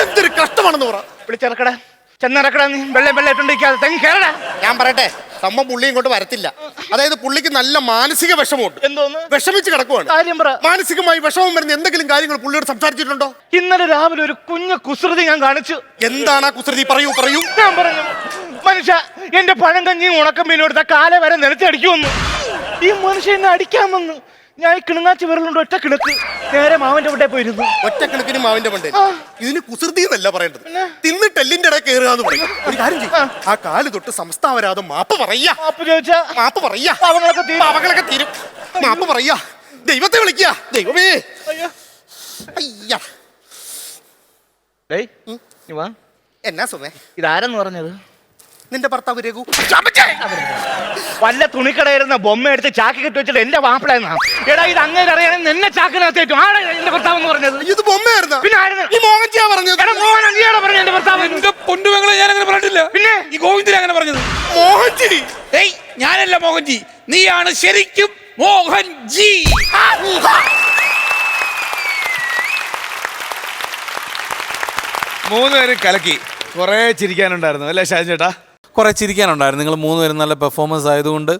എന്തൊരു കഷ്ടമാണെന്ന് പറ. വിളിച്ചിറക്കടാ, ചെന്നിറക്കടാ. നീ വെള്ളം ഇട്ടുണ്ടിരിക്കാതെ തെങ്ങ് കേറടാ. ഞാൻ പറയട്ടെ, സംഭവം പുള്ളി ഇങ്ങോട്ട് വരത്തില്ല. അതായത് പുള്ളിക്ക് നല്ല മാനസിക വിഷമമുണ്ട്. എന്തോന്ന്? വിഷമിച്ച് കിടക്കുവാണ്. കാര്യം പറ. മാനസികമായി വിഷമം വരുന്ന എന്തെങ്കിലും കാര്യങ്ങൾ പുള്ളിയോട് സംസാരിച്ചിട്ടുണ്ടോ? ഇന്നലെ രാവിലെ ഒരു കുഞ്ഞു കുസൃതി ഞാൻ കാണിച്ചു. എന്താണ് ആ കുസൃതി? പറയൂ. ഞാൻ പറഞ്ഞു, മനുഷ്യ എന്റെ പഴം കഞ്ഞിയും ഉണക്കം മീനോടുത്ത കാല വരെ നിലച്ചടിക്കുമെന്ന്. ഈ മനുഷ്യ എന്നെ അടിക്കാൻ വന്നു. ഞാൻ കിണങ്ങാച്ചി വിരലുണ്ട് ഒറ്റ കിണക്ക് നേരെ മാവന്റെ ഇവിടെ പോയിരുന്നു. ഒറ്റ കിണക്കിന് മാവിന്റെ മണ്ടേ. ഇതിന് കുസൃതി എന്നല്ല പറയേണ്ടത്, തിന്നിട്ട് എല്ലിന്റെ ഇടയിൽ കയറുക എന്ന് പറയും. ഒരു കാര്യം ചെയ്യും, ആ കാല് തൊട്ട് സംസ്ഥാവരാതെ മാപ്പ് പറയാ. മാപ്പ് ചോദിച്ചാ മാപ്പ് പറയാ. പാവങ്ങളൊക്കെ തീരും. മാപ്പ് പറയാ. ദൈവത്തെ വിളിക്കുക. ദൈവമേ. അയ്യ. എന്നാ സുമേ? ഇതാരെന്ന് പറഞ്ഞത്? നിന്റെ ഭർത്താവ് രഘു. വല്ല തുണിക്കടയിരുന്ന ബൊമ്മ എടുത്ത് ചാക്കി കെട്ടി വെച്ചിട്ട് എന്റെ വാപ്പിളയെന്നാ. എടാ, ഇത് അങ്ങനെ അറിയാണെങ്കിൽ നിന്നെ ചാക്കിനകത്തേറ്റും. ആടെ എന്റെ ഭർത്താവ് എന്ന് പറഞ്ഞത്? ഇത് ബൊമ്മയായിരുന്നു. പിന്നെ ആയിരുന്നു? ഈ മോഹൻജിയാ പറഞ്ഞത്. എടാ, മോഹൻ അഞ്ചിയാടാ പറഞ്ഞ എന്റെ ഭർത്താവ്. എന്റെ പൊന്നുമകളെ ഞാൻ അങ്ങനെ പറഞ്ഞിട്ടില്ല. പിന്നെ ഈ ഗോവിന്ദൻ അങ്ങനെ പറഞ്ഞത്. മോഹൻജി. ഏയ്, ഞാനല്ല മോഹൻജി, നീയാണ് ശരിക്കും മോഹൻജി. മൂന്നുപേരും കലക്കി. കുറെ ചിരിക്കാനുണ്ടായിരുന്നു അല്ലേ ഷാജി ചേട്ടാ? കുറേ ചിരിക്കാനുണ്ടായിരുന്നു. നിങ്ങൾ മൂന്ന് പേരും നല്ല പെർഫോമൻസ് ആയതുകൊണ്ട്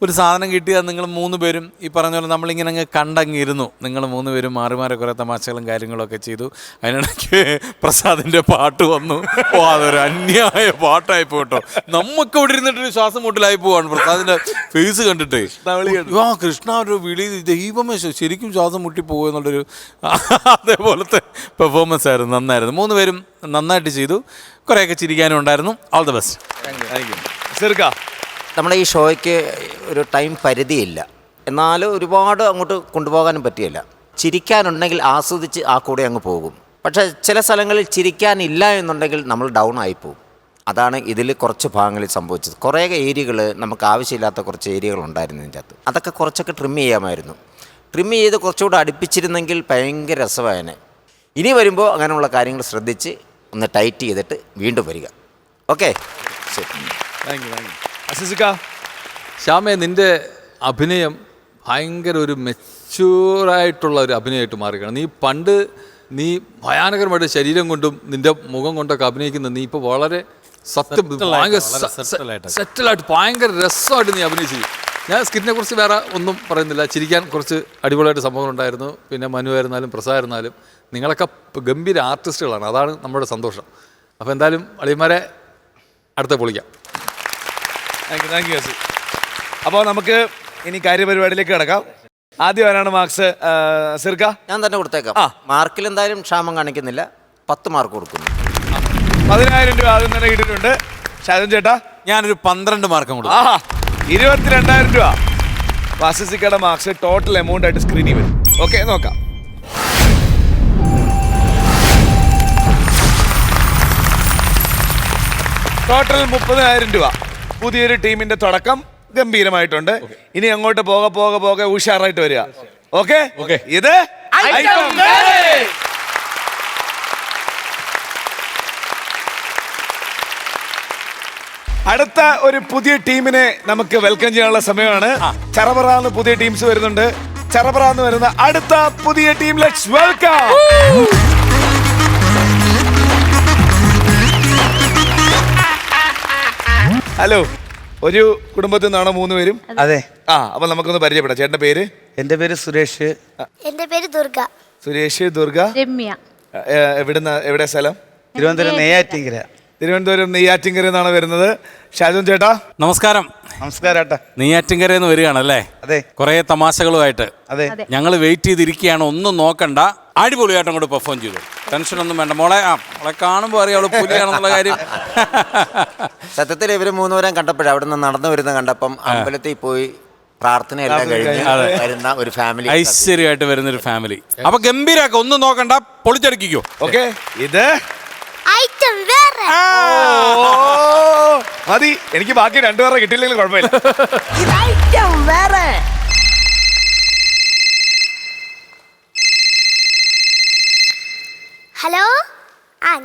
ഒരു സാധനം കിട്ടിയാൽ നിങ്ങൾ മൂന്ന് പേരും ഈ പറഞ്ഞ പോലെ നമ്മളിങ്ങനെ അങ്ങ് കണ്ടങ്ങിരുന്നു. നിങ്ങൾ മൂന്ന് പേരും മാറി മാറി കുറേ തമാശകളും കാര്യങ്ങളൊക്കെ ചെയ്തു. അതിനിടയ്ക്ക് പ്രസാദിൻ്റെ പാട്ട് വന്നു. ഓ, അതൊരു അന്യായ പാട്ടായി പോട്ടോ. നമുക്ക് ഇവിടെ ഇരുന്നിട്ടൊരു ശ്വാസം മുട്ടലായി പോവാണ് പ്രസാദിൻ്റെ ഫേസ് കണ്ടിട്ട്. ആ കൃഷ്ണ ഒരു വിളി, ദൈവമേ ശരിക്കും ശ്വാസം മുട്ടി പോകുക എന്നുള്ളൊരു അതേപോലത്തെ പെർഫോമൻസ് ആയിരുന്നു. നന്നായിരുന്നു. മൂന്ന് പേരും നന്നായിട്ട് ചെയ്തു. കുറേയൊക്കെ ചിരിക്കാനും ഉണ്ടായിരുന്നു. All the best. നമ്മുടെ ഈ ഷോയ്ക്ക് ഒരു ടൈം പരിധിയില്ല, എന്നാലും ഒരുപാട് അങ്ങോട്ട് കൊണ്ടുപോകാനും പറ്റിയില്ല. ചിരിക്കാനുണ്ടെങ്കിൽ ആസ്വദിച്ച് ആ കൂടെ അങ്ങ് പോകും. പക്ഷേ ചില സ്ഥലങ്ങളിൽ ചിരിക്കാനില്ല എന്നുണ്ടെങ്കിൽ നമ്മൾ ഡൗൺ ആയിപ്പോവും. അതാണ് ഇതിൽ കുറച്ച് ഭാഗങ്ങളിൽ സംഭവിച്ചത്. കുറേ ഏരിയകൾ നമുക്ക് ആവശ്യമില്ലാത്ത കുറച്ച് ഏരിയകൾ ഉണ്ടായിരുന്നു ഇതിൻ്റെ അകത്ത്. അതൊക്കെ കുറച്ചൊക്കെ ട്രിം ചെയ്യാമായിരുന്നു. ട്രിം ചെയ്ത് കുറച്ചുകൂടെ അടുപ്പിച്ചിരുന്നെങ്കിൽ ഭയങ്കര രസമായേനെ. ഇനി വരുമ്പോൾ അങ്ങനെയുള്ള കാര്യങ്ങൾ ശ്രദ്ധിച്ച് ഒന്ന് ടൈറ്റ് ചെയ്തിട്ട് വീണ്ടും വരിക. ഓക്കെ, ശരി. ശ്യാമേ, നിന്റെ അഭിനയം ഭയങ്കര ഒരു മെച്യൂറായിട്ടുള്ള ഒരു അഭിനയമായിട്ട് മാറുകയാണ്. നീ ഭയാനകരമായിട്ട് ശരീരം കൊണ്ടും നിന്റെ മുഖം കൊണ്ടൊക്കെ അഭിനയിക്കുന്ന നീ ഇപ്പോൾ വളരെ ഭയങ്കര സെറ്റിലായിട്ട് ഭയങ്കര രസമായിട്ട് നീ അഭിനയിച്ചു. ഞാൻ സ്കിറ്റിനെ കുറിച്ച് വേറെ ഒന്നും പറയുന്നില്ല. ചിരിക്കാൻ കുറച്ച് അടിപൊളിയായിട്ട് സംഭവങ്ങളുണ്ടായിരുന്നു. പിന്നെ മനു ആയിരുന്നാലും പ്രസാദായിരുന്നാലും നിങ്ങളൊക്കെ ഗംഭീര ആർട്ടിസ്റ്റുകളാണ്. അതാണ് നമ്മുടെ സന്തോഷം. അപ്പോൾ എന്തായാലും അളിയന്മാരെ അടുത്ത പൊളിക്കാം. Thank you. അപ്പോൾ നമുക്ക് ഇനി കാര്യപരിപാടിയിലേക്ക് കിടക്കാം. ആദ്യം ആരാണ് മാർക്സ്? സിർക്ക ഞാൻ തന്നെ കൊടുത്തേക്കാം. മാർക്കിൽ എന്തായാലും ക്ഷാമം കാണിക്കുന്നില്ല. 10 മാർക്ക് കൊടുക്കുന്നു. 10,000 രൂപ ആദ്യം തന്നെ കിട്ടിയിട്ടുണ്ട്. ഷാജൻ ചേട്ടാ? ഞാനൊരു 12 മാർക്കും കൊടുക്കും. 22,000 രൂപ വാസിസിക്കയുടെ മാർക്സ് ടോട്ടൽ എമൗണ്ട് ആയിട്ട് സ്ക്രീനിൽ വരും. ഓക്കെ, നോക്കാം. ടോട്ടൽ 30,000 രൂപ. പുതിയൊരു ടീമിന്റെ തുടക്കം ഗംഭീരമായിട്ടുണ്ട്. ഇനി അങ്ങോട്ട് പോകെ ഉഷാറായിട്ട് വരിക. ഓക്കെ, ഇത് അടുത്ത ഒരു പുതിയ ടീമിനെ നമുക്ക് വെൽക്കം ചെയ്യാനുള്ള സമയമാണ്. ചറപറാന്ന് പുതിയ ടീംസ് വരുന്നുണ്ട്. ചറപറാന്ന് വരുന്ന അടുത്ത പുതിയ ടീം, ലെറ്റ്സ് വെൽക്കം. ഹലോ, ഒരു കുടുംബത്തിൽ നിന്നാണോ 3 പേരും? അതെ. അപ്പൊ നമുക്കൊന്ന് പരിചയപ്പെടാം. ചേട്ടന്റെ പേര്? എൻ്റെ പേര് സുരേഷ്. എന്റെ പേര് ദുർഗ. സുരേഷ്. ദുർഗ. രമ്യ. എവിടെ സ്ഥലം? തിരുവനന്തപുരം നെയ്യാറ്റിങ്കര. തിരുവനന്തപുരം നെയ്യാറ്റിങ്കര എന്നാണ് വരുന്നത്. ഷാജോൻ ചേട്ടാ നമസ്കാരം. നമസ്കാരം ഏട്ടാ. നെയ്യാറ്റിൻകരയിൽ നിന്ന് വരികയാണല്ലേ? അതെ. കുറേ തമാശകളുമായിട്ട് അതെ. ഞങ്ങൾ വെയിറ്റ് ചെയ്തിരിക്കുകയാണ്. ഒന്നും നോക്കണ്ട, അടിപൊളിയായിട്ട് അങ്ങോട്ട് പെർഫോം ചെയ്തു. ടെൻഷനൊന്നും വേണ്ട മോളെ. മോളെ കാണുമ്പോൾ അറിയാം അവള് പുലിയാണെന്നുള്ള കാര്യം. സത്യത്തിൽ ഇവർ 3 പേരും കണ്ടപ്പോഴേ അവിടെ നിന്ന് നടന്നു വരുന്ന കണ്ടപ്പം അമ്പലത്തിൽ പോയി പ്രാർത്ഥനയെല്ലാം കഴിഞ്ഞ് വരുന്ന ഒരു ഫാമിലി, ഐശ്വര്യമായിട്ട് വരുന്നൊരു ഫാമിലി. അപ്പൊ ഗംഭീരാക്ക, ഒന്നും നോക്കണ്ട, പൊളിച്ചടുക്കിക്കോ. ഓക്കെ. ഇത് ഐറ്റം വേറെ. മതി, എനിക്ക് ബാക്കി 2 പേരെ കിട്ടിയില്ലെങ്കിലും കുഴപ്പമില്ല. ഹലോ,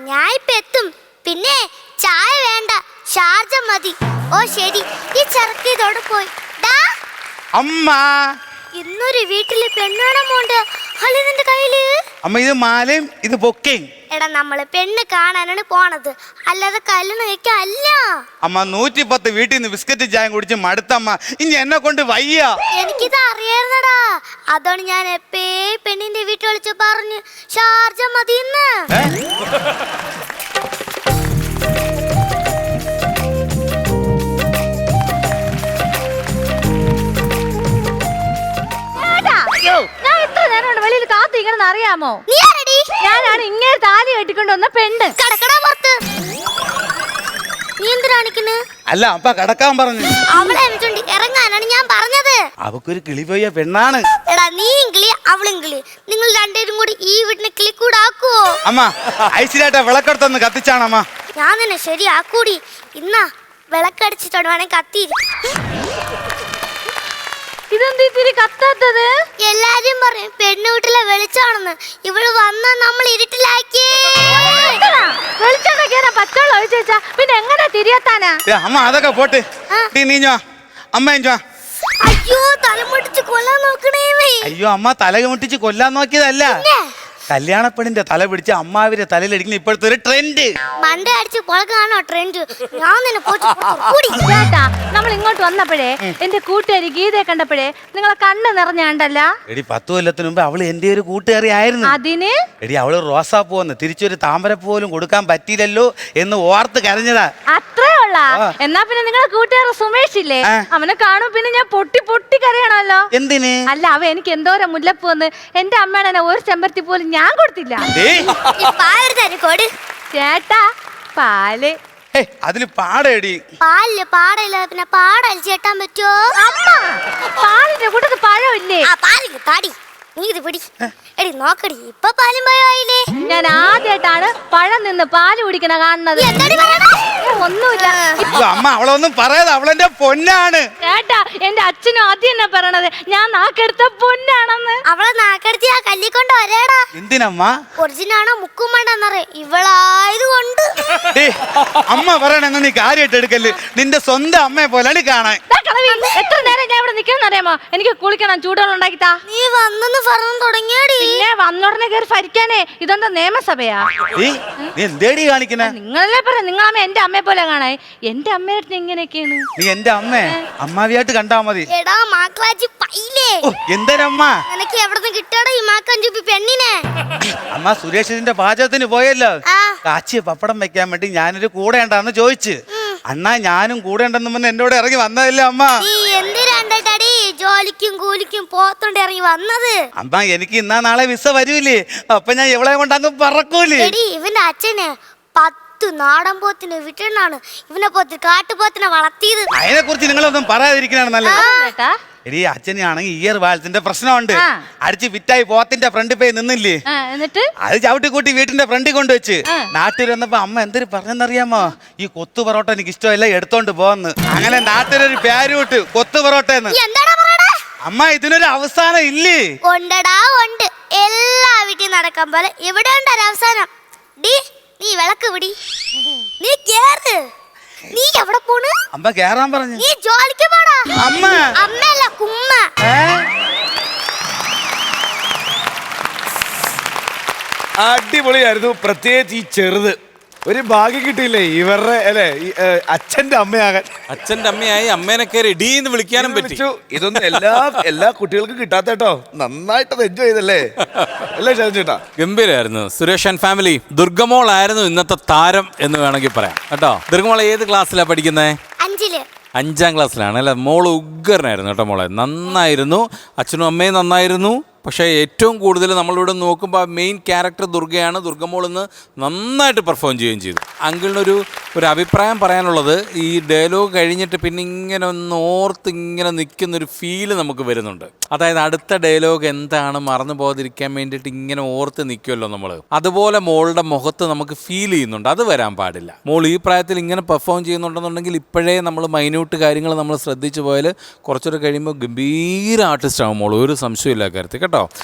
ഞാൻ ഇപ്പൊ എത്തും. പിന്നെ ചായ വേണ്ട, ഷാർജ മതി. ഓ ശരി, ഈ ചരക്ക് ഇതോടെ പോയി. അമ്മ, ഇന്നൊരു വീട്ടില് പെണ്ണുവേണമുണ്ട്. അല്ലെ നിന്റെ കയ്യില്? അമ്മ, ഇത് മാലയും ഇത് ബൊക്കയും. എടാ, നമ്മള് പെണ്ണ് കാണാനാണ് പോണത്, അല്ലാതെ കല്യാണം കഴിക്കാൻ അല്ല. അമ്മ 110 വീട്ടിൽ നിന്ന് ബിസ്ക്കറ്റ് ചായ കുടിച്ച് മടുത്തമ്മ. ഇനി എന്നെ കൊണ്ട് വയ്യ. എനിക്കിത് അറിയായിരുന്നടാ. അതോണ്ട് ഞാൻ എപ്പേ പെണ്ണിന്റെ വീട്ടിൽ വിളിച്ചു പറഞ്ഞു ഷാർജ മതിന്ന്. ഞാൻ എത്ര നേരം വെളിയിൽ കാത്തിരിക്കണം അറിയാമോ? ഞാനാണ് ഇങ്ങനെ താലി കെട്ടിക്കൊണ്ട് വന്ന പെണ്ണ്. നീ എന്തിനാണിക്കുന്നു? അല്ല, അപ്പ കടക്കാൻ പറഞ്ഞു. അവളെ ഇറങ്ങാനാണ് ഞാൻ പറഞ്ഞത്. അവക്കൊരു കിളി പോയ പെണ്ണാണ്. എടാ, നീയും കിളി അവളും കിളി, നിങ്ങൾ രണ്ടുപേരും കൂടി ഈ വീട്ടിനെ കിളിക്കൂടാക്കുവോ? അമ്മ, ഐശ്വര്യായിട്ട് വിളക്കെടുത്തൊന്ന് കത്തിച്ചാണമ്മ. ഞാൻ തന്നെ ശരിയാക്കൂടി. ഇന്നാ വിളക്കടിച്ചിട്ടോട് വേണേ കത്തിരി. ഇതെന്ത് ഇത്തിരി കത്താത്തത്? എല്ലാരും പറയും പെണ്ണു വീട്ടിലെ വെളിച്ചാണെന്ന്. ഇവള് വന്നാ നമ്മൾ ഇരുട്ടിലാക്കിയേ. വെളിച്ചെണ്ണ പച്ചവെള്ളം ഒഴിച്ചു വെച്ചാ പിന്നെ എങ്ങനെ തിരിയെത്താനാ? അമ്മ അതൊക്കെ പോട്ട്. നീഞ്ഞോ അമ്മ. അയ്യോ, തലമുട്ടിച്ച് കൊല്ലാൻ നോക്കണേ. അയ്യോ അമ്മ, തല മുട്ടിച്ച് കൊല്ലാൻ നോക്കിയതല്ല. കല്യാണപ്പെണ്ണിന്റെ തല പിടിച്ച് അമ്മാവിന്റെ തലയിലടിക്കുന്ന ഇപ്പോഴത്തെ ഒരു ട്രെൻഡ്. മണ്ടേ അടിച്ച് കൊളക്കാണോ ട്രെൻഡ്? ഞാൻ നിന്നെ ചേട്ടാ, നമ്മൾ ഇങ്ങോട്ട് വന്നപ്പോഴേ എന്റെ കൂട്ടുകാരി ഗീതയെ കണ്ടപ്പോഴേ നിങ്ങളെ കണ്ണ് നിറഞ്ഞാണ്ടല്ല. എടി 10 കൊല്ലത്തിന് മുമ്പ് അവള് എന്റെ ഒരു കൂട്ടുകാരി ആയിരുന്നു. അതിന് എടി അവള് റോസാപ്പൂ വന്ന് തിരിച്ചൊരു താമരപ്പൂ പോലും കൊടുക്കാൻ പറ്റിയില്ലല്ലോ എന്ന് ഓർത്ത് കരഞ്ഞതാ. അത്രേ ഉള്ള. എന്നാ പിന്നെ നിങ്ങളെ കൂട്ടുകാരൻ സുമേഷ് ഇല്ലേ, അവനെ കാണും പിന്നെ ഞാൻ പൊട്ടി പൊട്ടി കരയണല്ലോ. എന്തിന്? അല്ല, അവ എനിക്ക് എന്തോരം മുല്ലപ്പൂ വന്ന് എന്റെ അമ്മയുടെ ഒരു ചെമ്പരത്തി പോലും ഞാൻ കൊടുത്തില്ല. ചേട്ടാ, പാല്. അതില് പാടേടി. പാലില് പാടയില്ല, പിന്നെ പാടൽ ചേട്ടാൻ പറ്റുമോ? അമ്മ, പാലിന്റെ കൂട്ടത്ത് പഴമില്ലേ? പാലില് പാടി. നീ ഇത് പിടി. എടി നോക്കടി, ഇപ്പൊ പാലും പഴമായില്ലേ? ഞാൻ ആദ്യമായിട്ടാണ് പഴം നിന്ന് പാല് കുടിക്കണ കാണുന്നത്. ഒന്നുമില്ല. അമ്മ, അവളൊന്നും പറയാതെ, അവളെന്റെ പൊന്നാണ്. ചേട്ടാ, എന്റെ അച്ഛനും ആദ്യം തന്നെ പറയണത് ഞാൻ നാക്കെടുത്ത പൊന്നാണെന്ന്. അവളെ നാക്കെടുത്തി ആ കല്ലിക്കൊണ്ട് വരേടാ. എന്തിനമ്മ? ഒറിജിനാണോ മുക്കും വേണ്ടെന്നറിയ ഇവളായതുകൊണ്ട്. അമ്മ പറയണെന്ന് നീ കാര്യമായിട്ട് എടുക്കല്. നിന്റെ സ്വന്തം അമ്മയെ പോലാണ് കാണാൻ. എത്ര നേരം ഞാൻ ഇവിടെ നിൽക്കണം അറിയാമോ? എനിക്ക് കുളിക്കണം, ചൂടുവെള്ളം ഉണ്ടാക്കിത്താ. നീ വന്നെന്ന് പറഞ്ഞു തുടങ്ങിയടി. പിന്നെ വന്നോടനെ കയറി ഭരിക്കാനേ. ഇതെന്താ നിയമസഭയാ? നീ എന്തേടി കാണിക്കണേ? നിങ്ങളല്ലേ പറയാ നിങ്ങളമ്മ എന്റെ അമ്മയെ പോലെ കാണാൻ. എന്റെ അമ്മയുടെ എങ്ങനെയൊക്കെയാണ്? നീ എന്റെ അമ്മേ അമ്മാവിയായിട്ട് കണ്ടാ മതി. എടാ മാക്ലാജി പൈലേ, എന്തരമ്മ നിനക്ക് എവിടുന്ന് കിട്ടാടാ ഈ മാക്കാഞ്ചുപ്പി പെണ്ണിനെ? അമ്മ സുരേഷിന്റെ പാചകത്തിന് പോയല്ലോ. കാച്ചിയ പപ്പടം വെക്കാൻ വേണ്ടി ഞാനൊരു കൂടെ ഉണ്ടാന്ന് ചോദിച്ചു. അണ്ണാ ഞാനും കൂടെ ഉണ്ടെന്ന് പറഞ്ഞ് എന്നോട് ഇറങ്ങി വന്നതല്ലേ അമ്മ. നീ എന്തിനാണ്ടടി ജോലിക്കും കൂലിക്കും പോത്തോണ്ട് ഇറങ്ങി വന്നത്? അമ്മ, എനിക്ക് ഇന്നാ നാളെ വിസ വരൂലേ, അപ്പൊ ഞാൻ എവിടെ കൊണ്ടങ്ങ് പറക്കൂലേ. എടി, ഇവന്റെ അച്ഛന് 10 നാടൻ പോത്തിന് വിട്ടണാണ് ഇവനെ പോത്ത് കാട്ടുപോത്തിനെ വളർത്തിയത്. അതിനെ കുറിച്ച് നിങ്ങളൊന്നും പറയാതിരിക്കണാണ് നല്ലത്. ചേട്ടാ, എടി അച്ഛനാണെങ്കിൽ ഇയർ വാൽസിന്റെ പ്രശ്നമുണ്ട്. അടിച്ച് ഫിറ്റായി പോത്തിന്റെ ഫ്രണ്ട് പോയി നിന്നില്ലേ, എന്നിട്ട് അത് ചവിട്ടി കൂട്ടി വീട്ടിന്റെ ഫ്രണ്ടിൽ കൊണ്ടുവച്ച് നാട്ടിൽ വന്നപ്പോ അമ്മ എന്തൊരു പറഞ്ഞെന്നറിയാമോ? ഈ കൊത്തു പൊറോട്ട എനിക്ക് ഇഷ്ടമല്ല, എടുത്തോണ്ട് പോന്ന്. അങ്ങനെ നാട്ടിലൊരു പേരുവിട്ട് കൊത്തു പൊറോട്ടന്ന്. അമ്മ, ഇതിനൊരു അവസാനം ഇല്ലേ? ഉണ്ടടാ ഉണ്ട്. എല്ലാ വീട്ടിൽ നടക്കാൻ പോലെ ഇവിടെ ഉണ്ട് അവസാനം. ഡി, നീ വിളക്ക് പിടി. നീ കേറ്. നീ എവിടെ പോണ്? അമ്മ കേറാൻ പറഞ്ഞു. നീ ജോലിക്ക് പോടാ. അമ്മ. അമ്മയല്ല കുമ്മ. അടിപൊളിയായിരുന്നു. പ്രത്യേകിച്ച് ഈ ചെറുത് ഒരു ഭാഗ്യം കിട്ടിയില്ലേ ഇവരുടെ അല്ലെ അച്ഛന്റെ അമ്മയാകാൻ. അച്ഛന്റെ അമ്മയായി അമ്മേനെ കയറി ഡി എന്ന് വിളിക്കാനും പറ്റി. ഇതൊന്നും എല്ലാ കുട്ടികൾക്കും കിട്ടാത്ത കേട്ടോ. നന്നായിട്ട് എൻജോയ് ചെയ്തല്ലേ അല്ലേ ചേട്ടാ? ഗംഭീരമായിരുന്നു. Suresh and family. ദുർഗമോൾ ആയിരുന്നു ഇന്നത്തെ താരം എന്ന് വേണമെങ്കിൽ പറയാം കേട്ടോ. ദുർഗമോൾ ഏത് ക്ലാസ്സിലാണ് പഠിക്കുന്നത്? 5ാം ക്ലാസ്സിലാണ് അല്ലേ? മോള് ഉഗ്രനായിരുന്നു കേട്ടോ. മോളെ നന്നായിരുന്നു. അച്ഛനും അമ്മയും നന്നായിരുന്നു. പക്ഷേ ഏറ്റവും കൂടുതൽ നമ്മളിവിടെ നോക്കുമ്പോൾ മെയിൻ ക്യാരക്ടർ ദുർഗയാണ്. ദുർഗമോൾ ഇന്ന് നന്നായിട്ട് പെർഫോം ചെയ്യുകയും ചെയ്തു. അങ്കിളിനൊരു അഭിപ്രായം പറയാനുള്ളത്, ഈ ഡയലോഗ് കഴിഞ്ഞിട്ട് പിന്നെ ഇങ്ങനെ ഒന്ന് ഓർത്ത് ഇങ്ങനെ നിൽക്കുന്നൊരു ഫീല് നമുക്ക് വരുന്നുണ്ട്. അതായത് അടുത്ത ഡയലോഗ് എന്താണ് മറന്നു പോകാതിരിക്കാൻ വേണ്ടിയിട്ട് ഇങ്ങനെ ഓർത്ത് നിൽക്കുമല്ലോ നമ്മൾ. അതുപോലെ മോളുടെ മുഖത്ത് നമുക്ക് ഫീൽ ചെയ്യുന്നുണ്ട്. അത് വരാൻ പാടില്ല. മോൾ ഈ പ്രായത്തിൽ ഇങ്ങനെ പെർഫോം ചെയ്യുന്നുണ്ടെന്നുണ്ടെങ്കിൽ ഇപ്പോഴേ നമ്മൾ മൈന്യൂട്ട് കാര്യങ്ങൾ നമ്മൾ ശ്രദ്ധിച്ചു പോയാൽ കുറച്ചുകൂടെ കഴിയുമ്പോൾ ഗംഭീര ആർട്ടിസ്റ്റ് ആവും മോൾ. ഒരു സംശയമില്ല കാര്യത്തിൽ കേട്ടോ.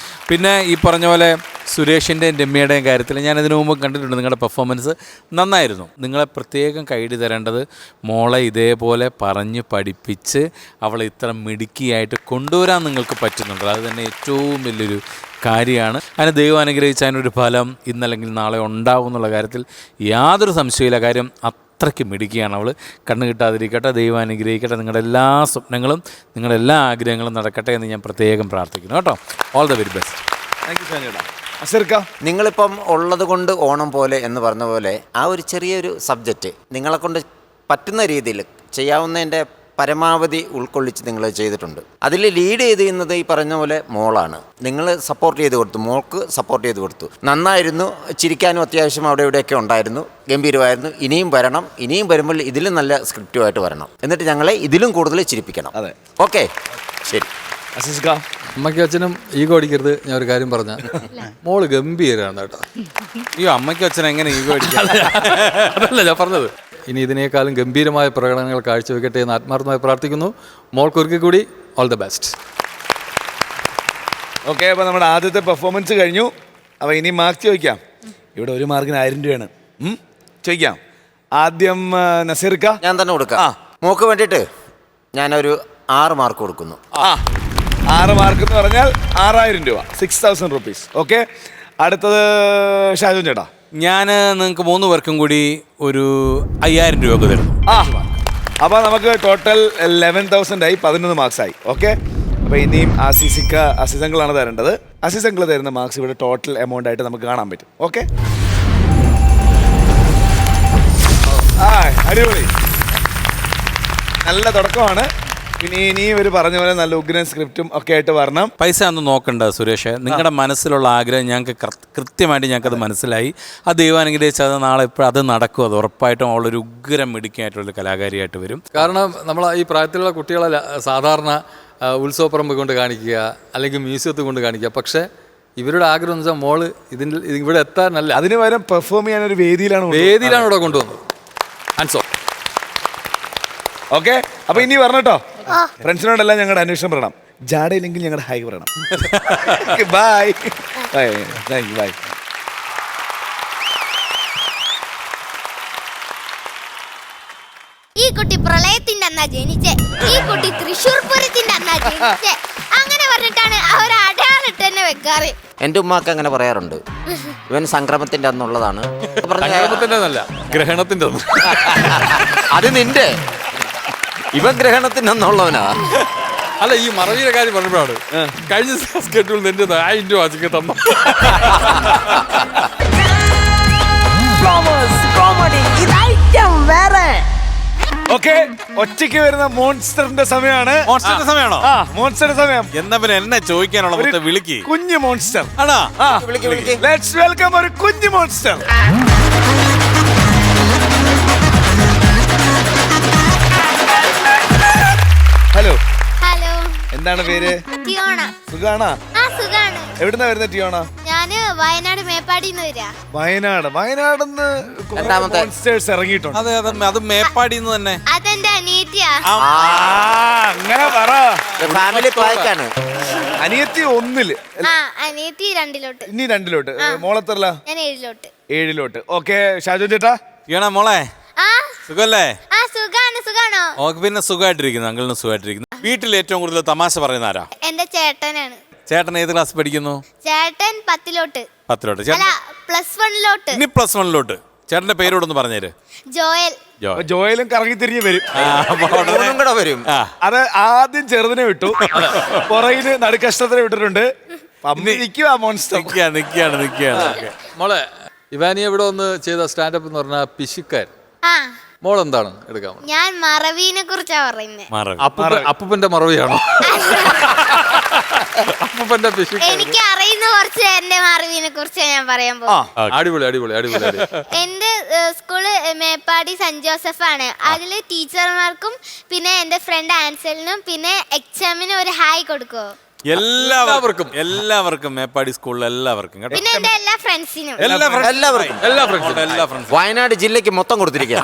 പിന്നെ ഈ പറഞ്ഞ പോലെ സുരേഷിൻ്റെയും രമ്യയുടെയും കാര്യത്തിൽ ഞാൻ ഇതിനു മുമ്പ് കണ്ടിട്ടുണ്ട്. നിങ്ങളുടെ പെർഫോമൻസ് നന്നായിരുന്നു. നിങ്ങളെ പ്രത്യേകം കൈഡി തരേണ്ടത് മോളെ ഇതേപോലെ പറഞ്ഞ് പഠിപ്പിച്ച് അവളെ ഇത്ര മിടുക്കിയായിട്ട് കൊണ്ടുവരാൻ നിങ്ങൾക്ക് പറ്റുന്നുണ്ട്. അത് തന്നെ ഏറ്റവും വലിയൊരു കാര്യമാണ്. അതിന് ദൈവം അനുഗ്രഹിച്ച് അതിനൊരു ഫലം ഇന്നല്ലെങ്കിൽ നാളെ ഉണ്ടാവും എന്നുള്ള കാര്യത്തിൽ യാതൊരു സംശയമില്ല. കാര്യം അത്രയ്ക്ക് മിടുക്കിയാണ് അവൾ. കണ്ണ് കിട്ടാതിരിക്കട്ടെ, ദൈവം അനുഗ്രഹിക്കട്ടെ. നിങ്ങളുടെ എല്ലാ സ്വപ്നങ്ങളും നിങ്ങളുടെ എല്ലാ ആഗ്രഹങ്ങളും നടക്കട്ടെ എന്ന് ഞാൻ പ്രത്യേകം പ്രാർത്ഥിക്കുന്നു കേട്ടോ. All the very best. Thank U ചേട്ടാ. അസർക്ക, നിങ്ങളിപ്പം ഉള്ളത് കൊണ്ട് ഓണം പോലെ എന്ന് പറഞ്ഞ പോലെ ആ ഒരു ചെറിയൊരു സബ്ജക്റ്റ് നിങ്ങളെ കൊണ്ട് പറ്റുന്ന രീതിയിൽ ചെയ്യാവുന്നതിൻ്റെ പരമാവധി ഉൾക്കൊള്ളിച്ച് നിങ്ങൾ ചെയ്തിട്ടുണ്ട്. അതിൽ ലീഡ് ചെയ്യുന്നത് ഈ പറഞ്ഞ പോലെ മോളാണ്. നിങ്ങൾ സപ്പോർട്ട് ചെയ്ത് കൊടുത്തു, മോൾക്ക് സപ്പോർട്ട് ചെയ്ത് കൊടുത്തു. നന്നായിരുന്നു. ചിരിക്കാനും അത്യാവശ്യം അവിടെ ഇവിടെയൊക്കെ ഉണ്ടായിരുന്നു. ഗംഭീരമായിരുന്നു. ഇനിയും വരണം. ഇനിയും വരുമ്പോൾ ഇതിലും നല്ല സ്ക്രിപ്റ്റുമായിട്ട് വരണം. എന്നിട്ട് ഞങ്ങളെ ഇതിലും കൂടുതൽ ചിരിപ്പിക്കണം. അതെ, ഓക്കെ, ശരി. അസീസ്ക, അമ്മയ്ക്കും അച്ഛനും ഈഗോ അടിക്കരുത്. ഞാൻ ഒരു കാര്യം പറഞ്ഞ മോള് ഗംഭീരാണ് കേട്ടോ. അയ്യോ, അമ്മയ്ക്കും അച്ഛനും എങ്ങനെ ഈഗോ അടിക്കാം? അതല്ല ഞാൻ പറഞ്ഞത്. ഇനി ഇതിനേക്കാളും ഗംഭീരമായ പ്രകടനങ്ങൾ കാഴ്ചവെക്കട്ടെ എന്ന് ആത്മാർത്ഥമായി പ്രാർത്ഥിക്കുന്നു. മോൾക്കൊരിക്കൽ കൂടി ഓൾ ദ ബെസ്റ്റ്. ഓക്കെ, അപ്പോൾ നമ്മുടെ ആദ്യത്തെ പെർഫോമൻസ് കഴിഞ്ഞു. അപ്പോൾ ഇനി മാർക്ക് ചോദിക്കാം. ഇവിടെ ഒരു മാർക്കിന് 1000 രൂപയാണ്. ചോദിക്കാം. ആദ്യം നസീർക്ക. ഞാൻ തന്നെ കൊടുക്കാം. മോക്ക് വേണ്ടിയിട്ട് ഞാനൊരു 6 മാർക്ക് കൊടുക്കുന്നു. 6 മാർക്ക് എന്ന് പറഞ്ഞാൽ 6000 രൂപ, 6000 റുപ്പീസ്. ഓക്കെ, അടുത്തത് ഷാജു ചേട്ടാ. ഞാൻ നിങ്ങൾക്ക് 3 പേർക്കും കൂടി ഒരു 5000 രൂപ തരുന്നു. അപ്പോൾ നമുക്ക് ടോട്ടൽ 11,000 ആയി, 11 മാർക്സ് ആയി. ഓക്കെ, അപ്പോൾ ഇനിയും അസീസങ്കളാണ് തരേണ്ടത്. അസീസങ്കൾ തരുന്ന മാർക്സ് ഇവിടെ ടോട്ടൽ എമൗണ്ട് ആയിട്ട് നമുക്ക് കാണാൻ പറ്റും. ഓക്കെ, അടിപൊളി, നല്ല തുടക്കമാണ്. പിന്നെ ഇനിയും ഒരു പറഞ്ഞ പോലെ നല്ല ഉഗ്രൻ സ്ക്രിപ്റ്റും ഒക്കെ ആയിട്ട് വരണം. പൈസ ഒന്നും നോക്കണ്ട സുരേഷ്. നിങ്ങളുടെ മനസ്സിലുള്ള ആഗ്രഹം ഞങ്ങൾക്ക് കൃത്യമായിട്ട് ഞങ്ങൾക്കത് മനസ്സിലായി. ആ ദൈവം അനുഗ്രഹിച്ചാൽ അത് നാളെ ഇപ്പോൾ അത് നടക്കും. അത് ഉറപ്പായിട്ടും അവളൊരു ഉഗ്രം മിടുക്കിയായിട്ടുള്ള കലാകാരിയായിട്ട് വരും. കാരണം നമ്മൾ ഈ പ്രായത്തിലുള്ള കുട്ടികളെ സാധാരണ ഉത്സവപ്പറമ്പ് കൊണ്ട് കാണിക്കുക, അല്ലെങ്കിൽ മ്യൂസിയത്തിൽ കൊണ്ട് കാണിക്കുക. പക്ഷേ ഇവരുടെ ആഗ്രഹം എന്ന് വെച്ചാൽ മോള് ഇവിടെ എത്താനല്ല, അതിന് പകരം പെർഫോം ചെയ്യാൻ ഒരു വേദിയിലാണ് ഇവിടെ കൊണ്ടുവന്നത്. ആൻസോ ഓക്കെ, അപ്പൊ ഇനി പറഞ്ഞോ. ഫ്രണ്ട്സിനോടെല്ലാം ഞങ്ങളുടെ അന്വേഷണം പറയണം. ജാടയില്ലെങ്കിൽ ഞങ്ങളുടെ ഹൈ പറയണം. Bye bye, thank you, bye. ഈ കുട്ടി പ്രളയത്തിന്റെ അന്നാ ജനിച്ചേ, ഈ കുട്ടി തൃശ്ശൂർ പൂരത്തിന്റെ അന്നാ ജനിച്ചേ, അങ്ങനെ പറഞ്ഞിട്ടാണ് അവർ അടയാളിട്ട് തന്നെ വെക്കാറ്. എൻ്റെ ഉമ്മാക്ക് അങ്ങനെ പറയാറുണ്ട്. ഇവൻ സംക്രമത്തിന്റെ അന്നുള്ളതാണ്. സംക്രമത്തിന്റെ അന്നല്ല, ഗ്രഹണത്തിന്റെ അന്ന്. അത് നിന്റെ, ഇവൻ ഗ്രഹണത്തിന്റെ അന്നുള്ളവനാ. അല്ല, ഈ മറവിയുടെ കാര്യം പറഞ്ഞപ്പോഴാണ് കഴിഞ്ഞ സ്കെഡ്യൂൾ നിന്റെ 1000 രൂപ ആച്ചിക്ക് തന്നു. ഓക്കെ, ഒറ്റയ്ക്ക് വരുന്ന മോൺസ്റ്ററിന്റെ സമയമാണ്. മോൺസ്റ്ററിന്റെ സമയമാണോ? മോൺസ്റ്ററിന്റെ സമയം. എന്നാ പിന്നെ എന്നെ ചോദിക്കാനുള്ള മൊത്തം വിളിക്ക്. കുഞ്ഞു മോൺസ്റ്റർ ആണോ? ലെറ്റ്സ് വെൽക്കം ഒരു കുഞ്ഞു മോൺസ്റ്റർ. ഹലോ. ഹലോ, എന്താണ് പേര്? ടിയോണ. സുഖാണോ? സുഖാണ്. എവിടുന്നാ വരുന്നത് ടിയോണ? ഞാന് വയനാട് മേപ്പാടിന്ന് വരാ. വയനാടുന്ന് മോൺസ്റ്റേഴ്സ് ഇറങ്ങിയിട്ടുണ്ട്. അതെ, അത് മേപ്പാടിന്ന് തന്നെ. അതെന്റെ അനിയത്തിയാ. അങ്ങനെ പറ. ഫാമിലി പായ്ക്കാണ്. അനിയത്തി 1-ല്, അനിയത്തി 2-ലോട്ട്. ഇനി 2-ലോട്ട്. മോളെത്തല്ല? ഞാൻ 7-ലോട്ട്. 7-ലോട്ട്. ഓക്കെ, ഷാജു ചേട്ടാ. ഈണ മോളെ സുഖല്ലേ? സുഖാണോ? ഓക്ക് പിന്നെ സുഖമായിട്ടിരിക്കുന്നു. അങ്കിളിന് സുഖമായിട്ടിരിക്കുന്നു. വീട്ടിൽ ഏറ്റവും കൂടുതൽ തമാശ പറയുന്ന ആരാ? എന്റെ ചേട്ടനാണ്. ചേട്ടൻ ഏത് ക്ലാസ് പഠിക്കുന്നു? ചേട്ടൻ 10-ലോട്ട്. 10-ലോട്ട്. അല്ല, +1-ലോട്ട്. ഇനി +1-ലോട്ട്. ചേട്ടന്റെ പേരോടൊന്ന് പറഞ്ഞേര്. ജോയൽ. ജോയലും കറങ്ങി തിരിഞ്ഞ് വരും. മൂന്നും കൂടെ വരും. അത് ആദ്യം ചെറുതിനെ വിട്ടു, പുറകിന് നടുക്കഷ്ടത്തിനെ വിട്ടിട്ടുണ്ട്. നിൽക്കുക മോൺസ്റ്റർ. നിൽക്കുകയാണ്. മോളെ ഇവാനി ഇവിടെ വന്ന് ചെയ്ത സ്റ്റാൻഡപ്പ് എന്ന് പറഞ്ഞാൽ പിശുക്കാരൻ. ആ മോൾ എന്താണ് എടുക്കാൻ? ഞാൻ മറവിനെ കുറിച്ചാ പറയുന്നത്. അപ്പൂപ്പന്റെ മറവിയാണോ? അപ്പൂപ്പന്റെ പിശുക്കാരൻ. എനിക്ക് അറിയുന്ന കുറച്ച് എന്റെ മറവിനെ കുറിച്ച് ഞാൻ പറയാൻ പോകും. അടിപൊളി. എന്റെ സ്കൂള് മേപ്പാടി സെന്റ് ജോസഫ് ആണ്. അതില് ടീച്ചർമാർക്കും പിന്നെ എന്റെ ഫ്രണ്ട് ആൻസലിനും പിന്നെ എക്സാമിന് ഒരു ഹായ് കൊടുക്കുവോ? എല്ലാവർക്കും മേപ്പാടി സ്കൂളിൽ എല്ലാവർക്കും കേട്ടോ. പിന്നെ എന്റെ എല്ലാ ഫ്രണ്ട്സിനും. എല്ലാവർക്കും വയനാട് ജില്ലക്ക് മൊത്തം കൊടുത്തിരിക്കുക.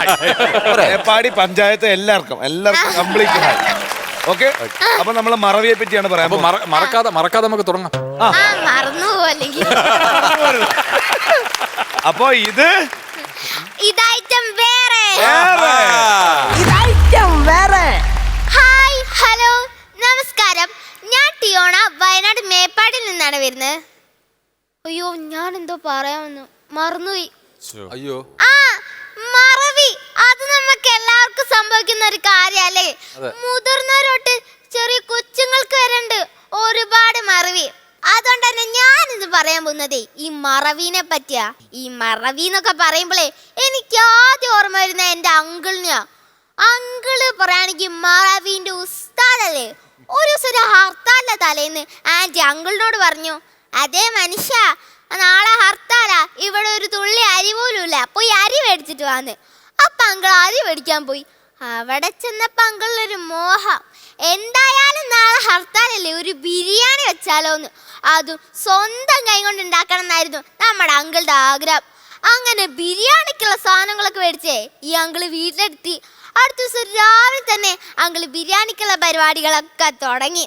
മേപ്പാടി പഞ്ചായത്ത് എല്ലാവർക്കും കംപ്ലീറ്റ്. ഓക്കെ, അപ്പൊ നമ്മള് മറവിയെ പറ്റിയാണ് പറയാൻ. മറക്കാതെ നമുക്ക് തുടങ്ങാം. മറന്നു പോലെങ്കിൽ അപ്പൊ ഇതായിട്ടും വേറെ. ഹായ്, ഹലോ, നമസ്കാരം. ഞാൻ ടിയോണ, വയനാട് മേപ്പാടിൽ നിന്നാണ് വരുന്നത്. അയ്യോ, ഞാൻ എന്തോ പറയാമെന്ന് മറന്നുപോയി. അയ്യോ, മറവി അത് നമുക്ക് എല്ലാവർക്കും സംഭവിക്കുന്ന ഒരു കാര്യല്ലേ. മുതിർന്നവരോട്ട് ചെറിയ കൊച്ചുങ്ങൾക്ക് വരണ്ട് ഒരുപാട് മറവി. അതുകൊണ്ട് തന്നെ ഞാനിത് പറയാൻ പോകുന്നത് ഈ മറവിനെ പറ്റിയാ. ഈ മറവി എന്നൊക്കെ പറയുമ്പോഴേ എനിക്ക് ആദ്യം ഓർമ്മ വരുന്ന എന്റെ അങ്കിളിനെയാ. അങ്കിള് പറയുകയാണെങ്കിൽ മറവിന്റെ ഉസ്താദല്ലേ. ഒരു ദിവസം ഒരു ഹർത്താലിന്റെ തലേന്ന് ആന്റി അങ്കിളിനോട് പറഞ്ഞു, അതേ മനുഷ്യ നാളെ ഹർത്താലാ, ഇവിടെ ഒരു തുള്ളി അരി പോലും ഇല്ല, പോയി അരി മേടിച്ചിട്ട് വന്ന്. അപ്പൊ അങ്കിൾ അരി മേടിക്കാൻ പോയി. അവിടെ ചെന്നപ്പോ അങ്കിളിനൊരു മോഹം, എന്തായാലും നാളെ ഹർത്താലല്ലേ, ഒരു ബിരിയാണി വെച്ചാലോന്ന്. അതും സ്വന്തം കൈ കൊണ്ട് ഉണ്ടാക്കണം എന്നായിരുന്നു നമ്മുടെ അങ്കിളുടെ ആഗ്രഹം. അങ്ങനെ ബിരിയാണിക്കുള്ള സാധനങ്ങളൊക്കെ മേടിച്ചേ ഈ അങ്കിള് വീട്ടിലെത്തി. അടുത്ത ദിവസം രാവിലെ തന്നെ അങ്കിള് ബിരിയാണിക്കുള്ള പരിപാടികളൊക്കെ തുടങ്ങി.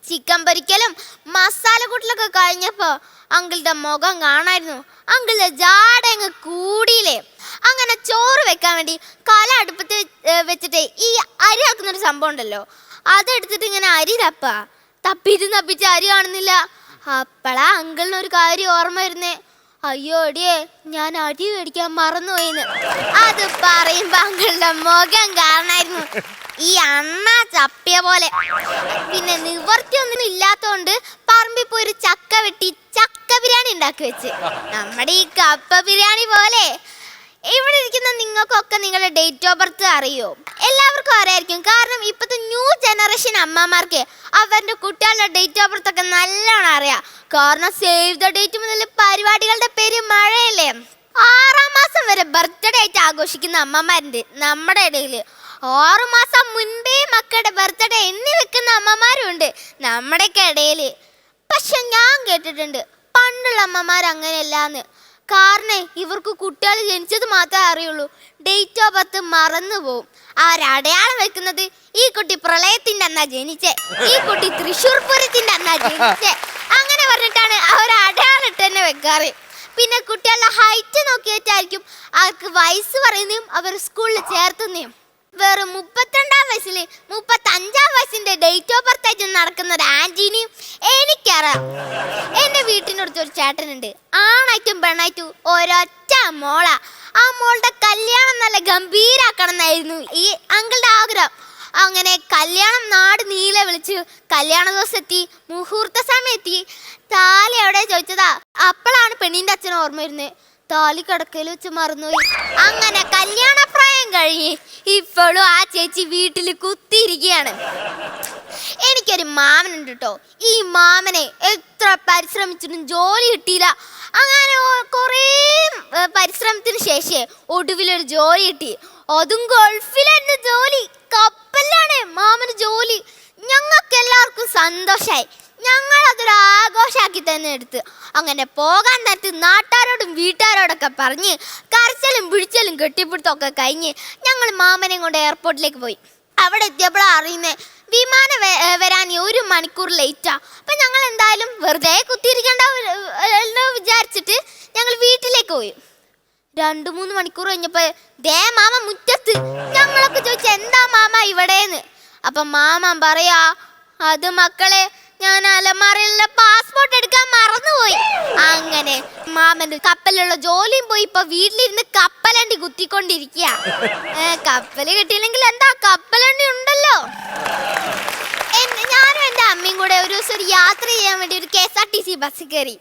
ചിക്കൻ പൊരിക്കലും മസാല കൂട്ടലൊക്കെ കഴിഞ്ഞപ്പോ അങ്കിളുടെ മുഖം കാണായിരുന്നു. അങ്കിളുടെ ജാടങ്ങ് കൂടിയില്ലേ. അങ്ങനെ ചോറ് വെക്കാൻ വേണ്ടി കല അടുപ്പത്ത് വെച്ചിട്ട് ഈ അരി ആക്കുന്നൊരു സംഭവം ഉണ്ടല്ലോ, അതെടുത്തിട്ട് ഇങ്ങനെ അരി തപ്പിച്ച് അരി കാണുന്നില്ല. അപ്പളാ അങ്കിളിനൊരു കാര്യം ഓർമ്മ വരുന്നേ, അയ്യോ എടിയേ, ഞാൻ അരി മേടിക്കാൻ മറന്നുപോയിന്ന്. അത് പറയുമ്പോ അങ്കിളുടെ മുഖം കാണായിരുന്നു ഈ അണ്ണ ചപ്പിയ പോലെ. പിന്നെ നിവർത്തിയൊന്നും ഇല്ലാത്തോണ്ട് പറമ്പിൽ പോയി ഒരു ചക്ക വെട്ടി ചക്ക ബിരിയാണി ഉണ്ടാക്കി വെച്ച്. നമ്മുടെ ഈ കപ്പ ബിരിയാണി പോലെ. ഇവിടെ ഇരിക്കുന്ന നിങ്ങൾക്കൊക്കെ നിങ്ങളുടെ ഡേറ്റ് ഓഫ് ബർത്ത് അറിയോ? എല്ലാവർക്കും അറിയായിരിക്കും, കാരണം ഇപ്പോഴത്തെ ന്യൂ ജനറേഷൻ അമ്മമാർക്ക് അവരുടെ കുട്ടികളുടെ ഡേറ്റ് ഓഫ് ബർത്ത് ഒക്കെ നല്ലോണം അറിയാം. കാരണം സേവ് ദ ഡേറ്റ് മുതൽ പരിപാടികളുടെ പേര് മഴയല്ലേ. 6-ാം മാസം വരെ ബർത്ത്ഡേ ആയിട്ട് ആഘോഷിക്കുന്ന അമ്മമാരുണ്ട് നമ്മുടെ ഇടയിൽ. 6 മാസം മുൻപേ മക്കളുടെ ബർത്ത്ഡേ എണ്ണി വെക്കുന്ന അമ്മമാരും ഉണ്ട് നമ്മുടെയൊക്കെ ഇടയിൽ. പക്ഷെ ഞാൻ കേട്ടിട്ടുണ്ട് പണ്ടുള്ള അമ്മമാർ അങ്ങനെയല്ലാന്ന്. കാരണം ഇവർക്ക് കുട്ടികൾ ജനിച്ചത് മാത്രമേ അറിയുള്ളൂ, ഡേറ്റ് ഓഫ് ബർത്ത് മറന്നു പോവും. അവരടയാളം വെക്കുന്നത് ഈ കുട്ടി പ്രളയത്തിന്റെ അന്നാ ജനിച്ചേ, ഈ കുട്ടി തൃശ്ശൂർ പൂരത്തിന്റെ അന്നാ ജനിച്ചേ, അങ്ങനെ പറഞ്ഞിട്ടാണ് അവർ അടയാളം ഇട്ട് തന്നെ വെക്കാറ്. പിന്നെ കുട്ടികളുടെ ഹൈറ്റ് നോക്കിയിട്ടായിരിക്കും അവർക്ക് വയസ്സ് പറയുന്നതും അവർ സ്കൂളിൽ ചേർത്തുന്നതും. വെറും 32-ാം വയസ്സിൽ 35-ാം വയസ്സിന്റെ ഡേറ്റ് ഓഫ് ബർത്ത് ആയിട്ട് നടക്കുന്ന ഒരു ആന്റീനെയും എനിക്കറിയാം. എന്റെ വീട്ടിനടുത്തൊരു ചേട്ടനുണ്ട്, ആണായിട്ടും പെണ്ണായിട്ടും ഒരൊറ്റ മോള. ആ മോളുടെ കല്യാണം നല്ല ഗംഭീരാക്കണം എന്നായിരുന്നു ഈ അങ്കിളുടെ ആഗ്രഹം. അങ്ങനെ കല്യാണം നാട് നീളെ വിളിച്ചു. കല്യാണ ദിവസം എത്തി, മുഹൂർത്ത സമയത്തി. താലി എവിടെ ചോദിച്ചതാ. അപ്പോഴാണ് പെണ്ണിന്റെ അച്ഛൻ ഓർമ്മ വരുന്നത്, താലി കിടക്കയിൽ വെച്ച് മറന്നുപോയി. അങ്ങനെ കല്യാണപ്രായം കഴിഞ്ഞ് ഇപ്പോഴും ആ ചേച്ചി വീട്ടിൽ കുത്തിയിരിക്കുകയാണ്. എനിക്കൊരു മാമനുണ്ട് കേട്ടോ. ഈ മാമനെ എത്ര പരിശ്രമിച്ചിട്ടും ജോലി കിട്ടിയില്ല. അങ്ങനെ കുറേ പരിശ്രമത്തിന് ശേഷം ഒടുവിലൊരു ജോലി കിട്ടി. അതും ഗൾഫിലായിരുന്നു ജോലി, കപ്പലിലാണ് മാമന് ജോലി. ഞങ്ങൾക്ക് എല്ലാവർക്കും സന്തോഷമായി. ഞങ്ങൾ അതൊരു ആഘോഷമാക്കി തന്നെ എടുത്ത്. അങ്ങനെ പോകാൻ നേരത്ത് നാട്ടുകാരോടും വീട്ടുകാരോടൊക്കെ പറഞ്ഞ് കരച്ചലും പിടിച്ചലും കെട്ടിപ്പിടുത്തമൊക്കെ കഴിഞ്ഞ് ഞങ്ങൾ മാമനെയും കൊണ്ട് എയർപോർട്ടിലേക്ക് പോയി. അവിടെ എത്തിയപ്പോഴാണ് അറിയുന്നത് വിമാനം വരാൻ 1 മണിക്കൂർ ലേറ്റാ. അപ്പം ഞങ്ങൾ എന്തായാലും വെറുതെ കുത്തിയിരിക്കേണ്ട വിചാരിച്ചിട്ട് ഞങ്ങൾ വീട്ടിലേക്ക് പോയി. 2-3 മണിക്കൂർ കഴിഞ്ഞപ്പോൾ ദേ മാമ മുറ്റത്ത്. ഞങ്ങളൊക്കെ ചോദിച്ചു എന്താ മാമ ഇവിടെന്ന്. അപ്പം മാമ പറയാ, അത് മക്കളെ ഞാൻ അലമാറയിലെ പാസ്പോർട്ട് എടുക്കാൻ മറന്നുപോയി. അങ്ങനെ മാമന്റെ കപ്പലിലുള്ള ജോലിയും പോയി. ഇപ്പൊ വീട്ടിലിരുന്ന് കപ്പലണ്ടി കുത്തിക്കൊണ്ടിരിക്കുക. കപ്പല് കിട്ടിയില്ലെങ്കിൽ എന്താ, കപ്പലണ്ടി ഉണ്ടല്ലോ. ഞാനും എന്റെ അമ്മയും കൂടെ ഒരു ദിവസം ഒരു യാത്ര ചെയ്യാൻ വേണ്ടി ഒരു KSRTC ബസ്സിൽ കയറി.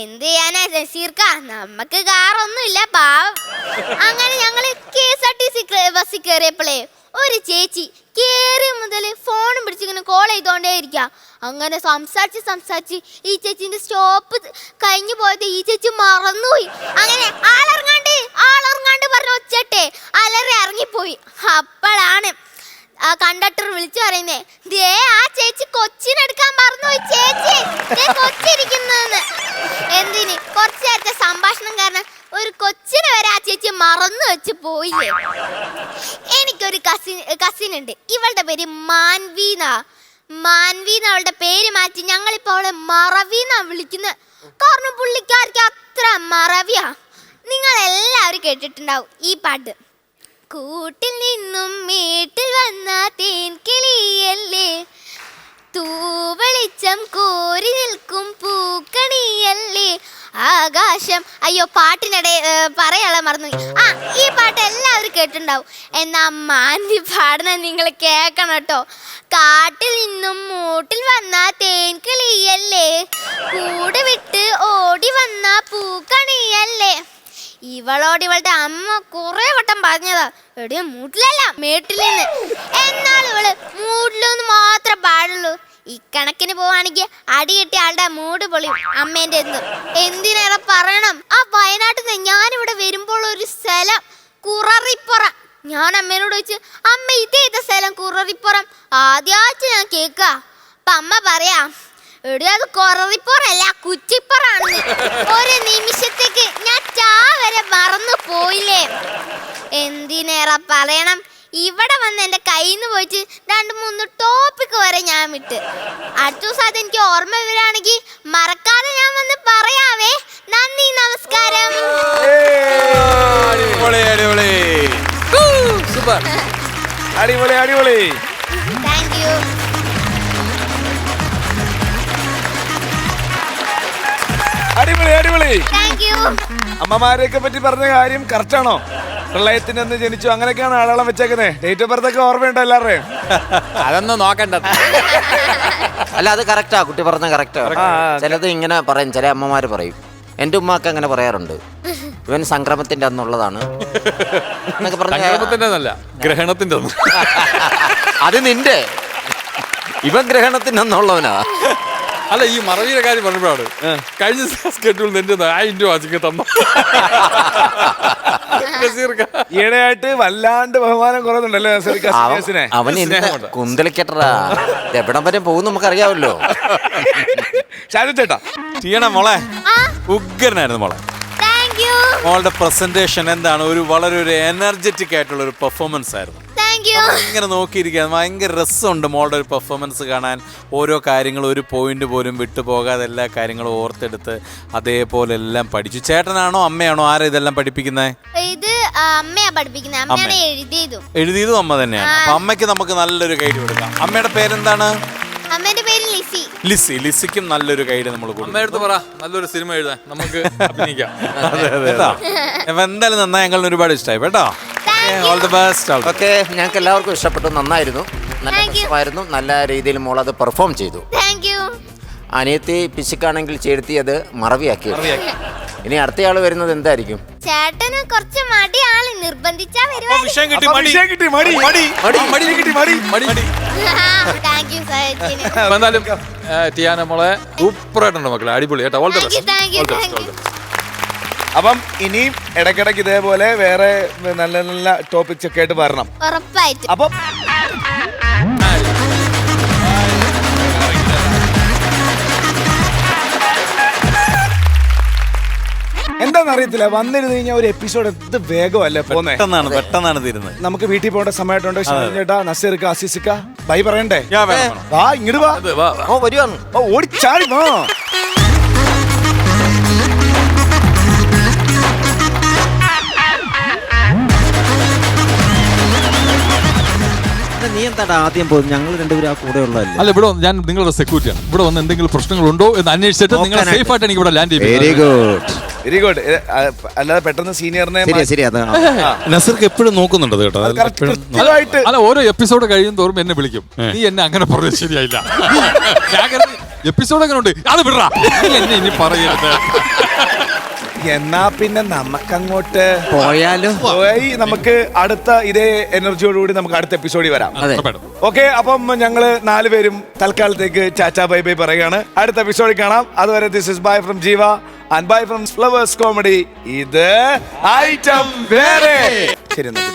എന്ത് ചെയ്യാനാ നസീർക്ക, നമുക്ക് കാറൊന്നുമില്ല പാവം. അങ്ങനെ ഞങ്ങള് KSRTC ബസ്സിൽ കയറിയപ്പോഴേ ഒരു ചേച്ചി കേറി മുതൽ ഫോണും പിടിച്ചിങ്ങനെ കോൾ ചെയ്തോണ്ടേ ഇരിക്കുക. അങ്ങനെ സംസാരിച്ച് ഈ ചേച്ചിന്റെ സ്റ്റോപ്പ് കഴിഞ്ഞു പോയത് ഈ ചേച്ചി മറന്നുപോയി. അങ്ങനെ ആളിറങ്ങാണ്ട് പറഞ്ഞ ഒച്ചട്ടെ അലറി ഇറങ്ങിപ്പോയി. അപ്പോഴാണ് ആ കണ്ടക്ടർ വിളിച്ചു പറയുന്നേ, ദേ ആ ചേച്ചി കൊച്ചിനെടുക്കാൻ മറന്നുപോയി, ചേച്ചി കൊച്ചിരിക്കുന്നെന്ന്. എന്തിന് കുറച്ചു നേരത്തെ സംഭാഷണം കാരണം ഒരു കൊച്ചിനെ വരെ ആ ചേച്ചി മറന്നു വെച്ച് പോയില്ലേ. എനിക്കൊരു കസിൻ ഉണ്ട്. ഇവളുടെ പേര് മാൻവീന. അവളുടെ പേര് മാറ്റി ഞങ്ങളിപ്പോ അവളെ മറവീന്നാ വിളിക്കുന്നത്. കാരണം പുള്ളിക്കാർക്ക് അത്ര മറവിയാ. നിങ്ങൾ എല്ലാവരും കേട്ടിട്ടുണ്ടാവും ഈ പാട്ട്. കൂട്ടിൽ നിന്നും മേട്ടിൽ വന്ന തേൻകിളിയല്ലേ, തൂവെളിച്ചം കോരി നിൽക്കും പൂക്കണിയല്ലേ, ആകാശം. അയ്യോ പാട്ടിനിടെ പറയാളെ മറന്നു. ഈ പാട്ട് എല്ലാവരും കേട്ടിട്ടുണ്ടാവും. എന്നാ മാൻവി പാടുന്ന നിങ്ങൾ കേൾക്കണം കേട്ടോ. കാട്ടിൽ നിന്നും മൂട്ടിൽ വന്ന തേൻകിളിയല്ലേ, കൂട് വിട്ട് ഓടി വന്ന പൂക്കണിയല്ലേ. ഇവളോട് ഇവളുടെ അമ്മ കുറെ വട്ടം പറഞ്ഞതാ, എടിയ മൂട്ടിലല്ല മേട്ടിലെന്ന്. എന്നാൽ ഇവള് മൂട്ടിലൊന്ന് മാത്രം പാടുള്ളൂ. ഇക്കണക്കിന് പോവാണെങ്കിൽ അടി കെട്ടി ആളുടെ മൂട് പൊളിയും അമ്മേന്റെ എന്തിനേറെ പറയണം. ആ വയനാട്ടിൽ നിന്ന് ഞാനിവിടെ വരുമ്പോൾ ഒരു സ്ഥലം കുററിപ്പുറം. ഞാൻ അമ്മേനോട് ചോദിച്ചു, അമ്മ ഇതേത സ്ഥലം കുററിപ്പുറം? ആദ്യമായിട്ട് ഞാൻ കേൾക്ക. അപ്പൊ അമ്മ പറയാ, എടി അത് കുററിപ്പുറല്ല കുറ്റിപ്പുറാണെന്ന്. ഒരു നിമിഷത്തേക്ക് ഞാൻ വരെ മറന്നു പോയില്ലേ. എന്തിനേറെ പറയണം, ഇവിടെ വന്ന് എൻ്റെ കയ്യിൽ നിന്ന് പോയിട്ട് 2-3 ടോപ്പിക്ക് വരെ ഞാൻ വിട്ട്. അടുത്ത ദിവസം അതെനിക്ക് ഓർമ്മ വരികയാണെങ്കിൽ മറക്കാതെ ഞാൻ വന്ന് പറയാവേ. നന്ദി, നമസ്കാരം. അടിപൊളി. Thank you. അടിപൊളി. Thank you. അമ്മമാരെയൊക്കെ പറ്റി പറഞ്ഞ കാര്യം കറക്റ്റ് ആണോ? പ്രളയത്തിന്റെ അന്ന് ജനിച്ചു അങ്ങനെയൊക്കെയാണ് ആളളം വെച്ചേക്കുന്നത്. ഡേറ്റ് ഓഫ് ബർത്ത് ഒക്കെ ഓർമ്മയുണ്ടോ എല്ലാവരുടെയും? അതൊന്നും നോക്കണ്ട. അല്ല അത് കറക്റ്റാ, കുട്ടി പറഞ്ഞ കറക്റ്റാ. ചിലത് ഇങ്ങനെ പറയും, ചില അമ്മമാര് പറയും. എൻ്റെ ഉമ്മക്ക് അങ്ങനെ പറയാറുണ്ട്, ഇവൻ സംക്രമത്തിന്റെ അന്നുള്ളതാണ് എന്നൊക്കെ സംക്രമത്തിന്റെ ഗ്രഹണത്തിന്റെ അത് നിന്റെ, ഇവൻ ഗ്രഹണത്തിന്റെ അന്നുള്ളവനാ. അല്ല, ഈ മറവിയുടെ കാര്യം പറഞ്ഞപ്പോഴാണ് കഴിഞ്ഞ സ്കെഡ്യൂൾ എന്റെ 1000 രൂപ വാച്ചിക്ക് തന്നു. ഈയിടെയായിട്ട് വല്ലാണ്ട് ബഹുമാനം കുറവുണ്ടല്ലോ അവൻ കുന്തലിക്കട്ടാ, എവിടം വരെ പോകും നമുക്കറിയാമല്ലോ. ചേട്ടാ ചെയ്യണം മോളെ, ഉഗ്രനായിരുന്നു മോളെ. മോളുടെ പ്രസന്റേഷൻ എന്താണ്, വളരെ ഒരു എനർജറ്റിക് ആയിട്ടുള്ള ഒരു പെർഫോമൻസ് ആയിരുന്നു. ഇങ്ങനെ നോക്കിയിരിക്കാൻ ഭയങ്കര രസമുണ്ട് മോളുടെ ഒരു പെർഫോമൻസ് കാണാൻ. ഓരോ കാര്യങ്ങളും ഒരു പോയിന്റ് പോലും വിട്ടുപോകാതെ എല്ലാ കാര്യങ്ങളും ഓർത്തെടുത്ത് അതേപോലെ എല്ലാം പഠിച്ചു. ചേട്ടനാണോ അമ്മയാണോ ആരാ ഇതെല്ലാം പഠിപ്പിക്കുന്നത്? ഇത് അമ്മയാ പഠിപ്പിക്കുന്നത്. അമ്മയാണ് എഴുതിയതും അമ്മ തന്നെയാണ്. അപ്പൊ അമ്മയ്ക്ക് നമുക്ക് നല്ലൊരു ഗൈഡ് കൊടുക്കാം. അമ്മയുടെ പേരെന്താണ്? അമ്മയുടെ പേര് ലിസി. ലിസിക്കും നല്ലൊരു ഗൈഡ് നമ്മൾ കൊടുക്കും. അമ്മയെടുത്ത് പറ, നല്ലൊരു സിനിമ എഴുതാൻ നമുക്ക് അഭിനയിക്കാം. എന്തായാലും നന്നായി, ഞങ്ങൾ ഒരുപാട് ഇഷ്ടമായി കേട്ടോ. All the best. ഓക്കെ, ഞങ്ങൾക്ക് എല്ലാവർക്കും ഇഷ്ടപ്പെട്ടു, നന്നായിരുന്നു, നല്ല രസമായിരുന്നു, നല്ല രീതിയിൽ മോൾ അത് പെർഫോം ചെയ്തു. അനിയത്തി പിശുക്കാണെങ്കിൽ ചേർത്തി അത് മറവിയാക്കി. ഇനി അടുത്തയാള് വരുന്നത് എന്തായിരിക്കും? ചേട്ടന് കുറച്ച് മടിയാണ്, നിർബന്ധിച്ചാ എന്തായാലും ടിയാന മോളെ സൂപ്പറായിട്ടുണ്ട് മക്കളെ, അടിപൊളി കേട്ടോ. All the best. അപ്പം ഇനിയും ഇടയ്ക്കിടയ്ക്ക് ഇതേപോലെ വേറെ നല്ല നല്ല ടോപ്പിക്സ് ഒക്കെ ആയിട്ട് വരണം ഉറപ്പായിട്ടും. അപ്പം എന്താണെന്നറിയത്തില്ല, വന്നിരുന്നു കഴിഞ്ഞാൽ ഒരു എപ്പിസോഡ് എന്ത് വേഗമല്ലേ പോന്നെ. പെട്ടെന്നാണ് തീരുന്നത്. നമുക്ക് വീട്ടിൽ പോകേണ്ട സമയമായിട്ടുണ്ട്. ചേട്ടാ, നസീർക്ക, അസീസിക്ക ബൈ പറയണ്ടേ? വാ ഇങ്ങോട്ട് വാ. വരുവാണ്, ഓടിച്ചാടി വാ. നീ എന്താടാ ആദ്യം പോകും? ഞങ്ങൾ രണ്ടുപേരും ആ കൂടെ ഉള്ളതല്ലേ. അല്ല ഇവിടെ ഞാൻ നിങ്ങളുടെ സെക്യൂരിറ്റിയാണ്. ഇവിടെ വന്ന് എന്തെങ്കിലും പ്രശ്നങ്ങളുണ്ടോ എന്ന് അന്വേഷിച്ചിട്ട് നിങ്ങൾ സേഫ് ആയിട്ട് എനിക്ക് ഇവിടെ ലാൻഡ് ചെയ്യും. Very good. Very good. അല്ലാതെ പെട്ടെന്ന് സീനിയറിനെ ശരി അതാ. നസർക്ക് എപ്പോഴും നോക്കുന്നുണ്ട് കേട്ടോ. അല്ല ഓരോ എപ്പിസോഡ് കഴിയും തോറും എന്നെ വിളിക്കും. നീ എന്നെ അങ്ങനെ പറഞ്ഞത് ശരിയായില്ല. എപ്പിസോഡ് എങ്ങനെ ഉണ്ട് അത് വിടറാ, നീ എന്നെ ഇനി പറയരുത്. എന്നാ പിന്നെ നമുക്കങ്ങോട്ട് പോയാലും പോയി നമുക്ക് അടുത്ത ഇതേ എനർജിയോടുകൂടി നമുക്ക് അടുത്ത എപ്പിസോഡിൽ വരാം. ഓക്കെ, അപ്പം ഞങ്ങള് 4 പേരും തൽക്കാലത്തേക്ക് ചാച്ചാ ബൈ ബൈ പറയുകയാണ്. അടുത്ത എപ്പിസോഡിൽ കാണാം. അതുവരെ ദിസ് ഇസ് ബൈ ഫ്രം ജീവ and bye from flowers comedy. ഇത് ഐറ്റം വേറെ. ശരി എന്നാ.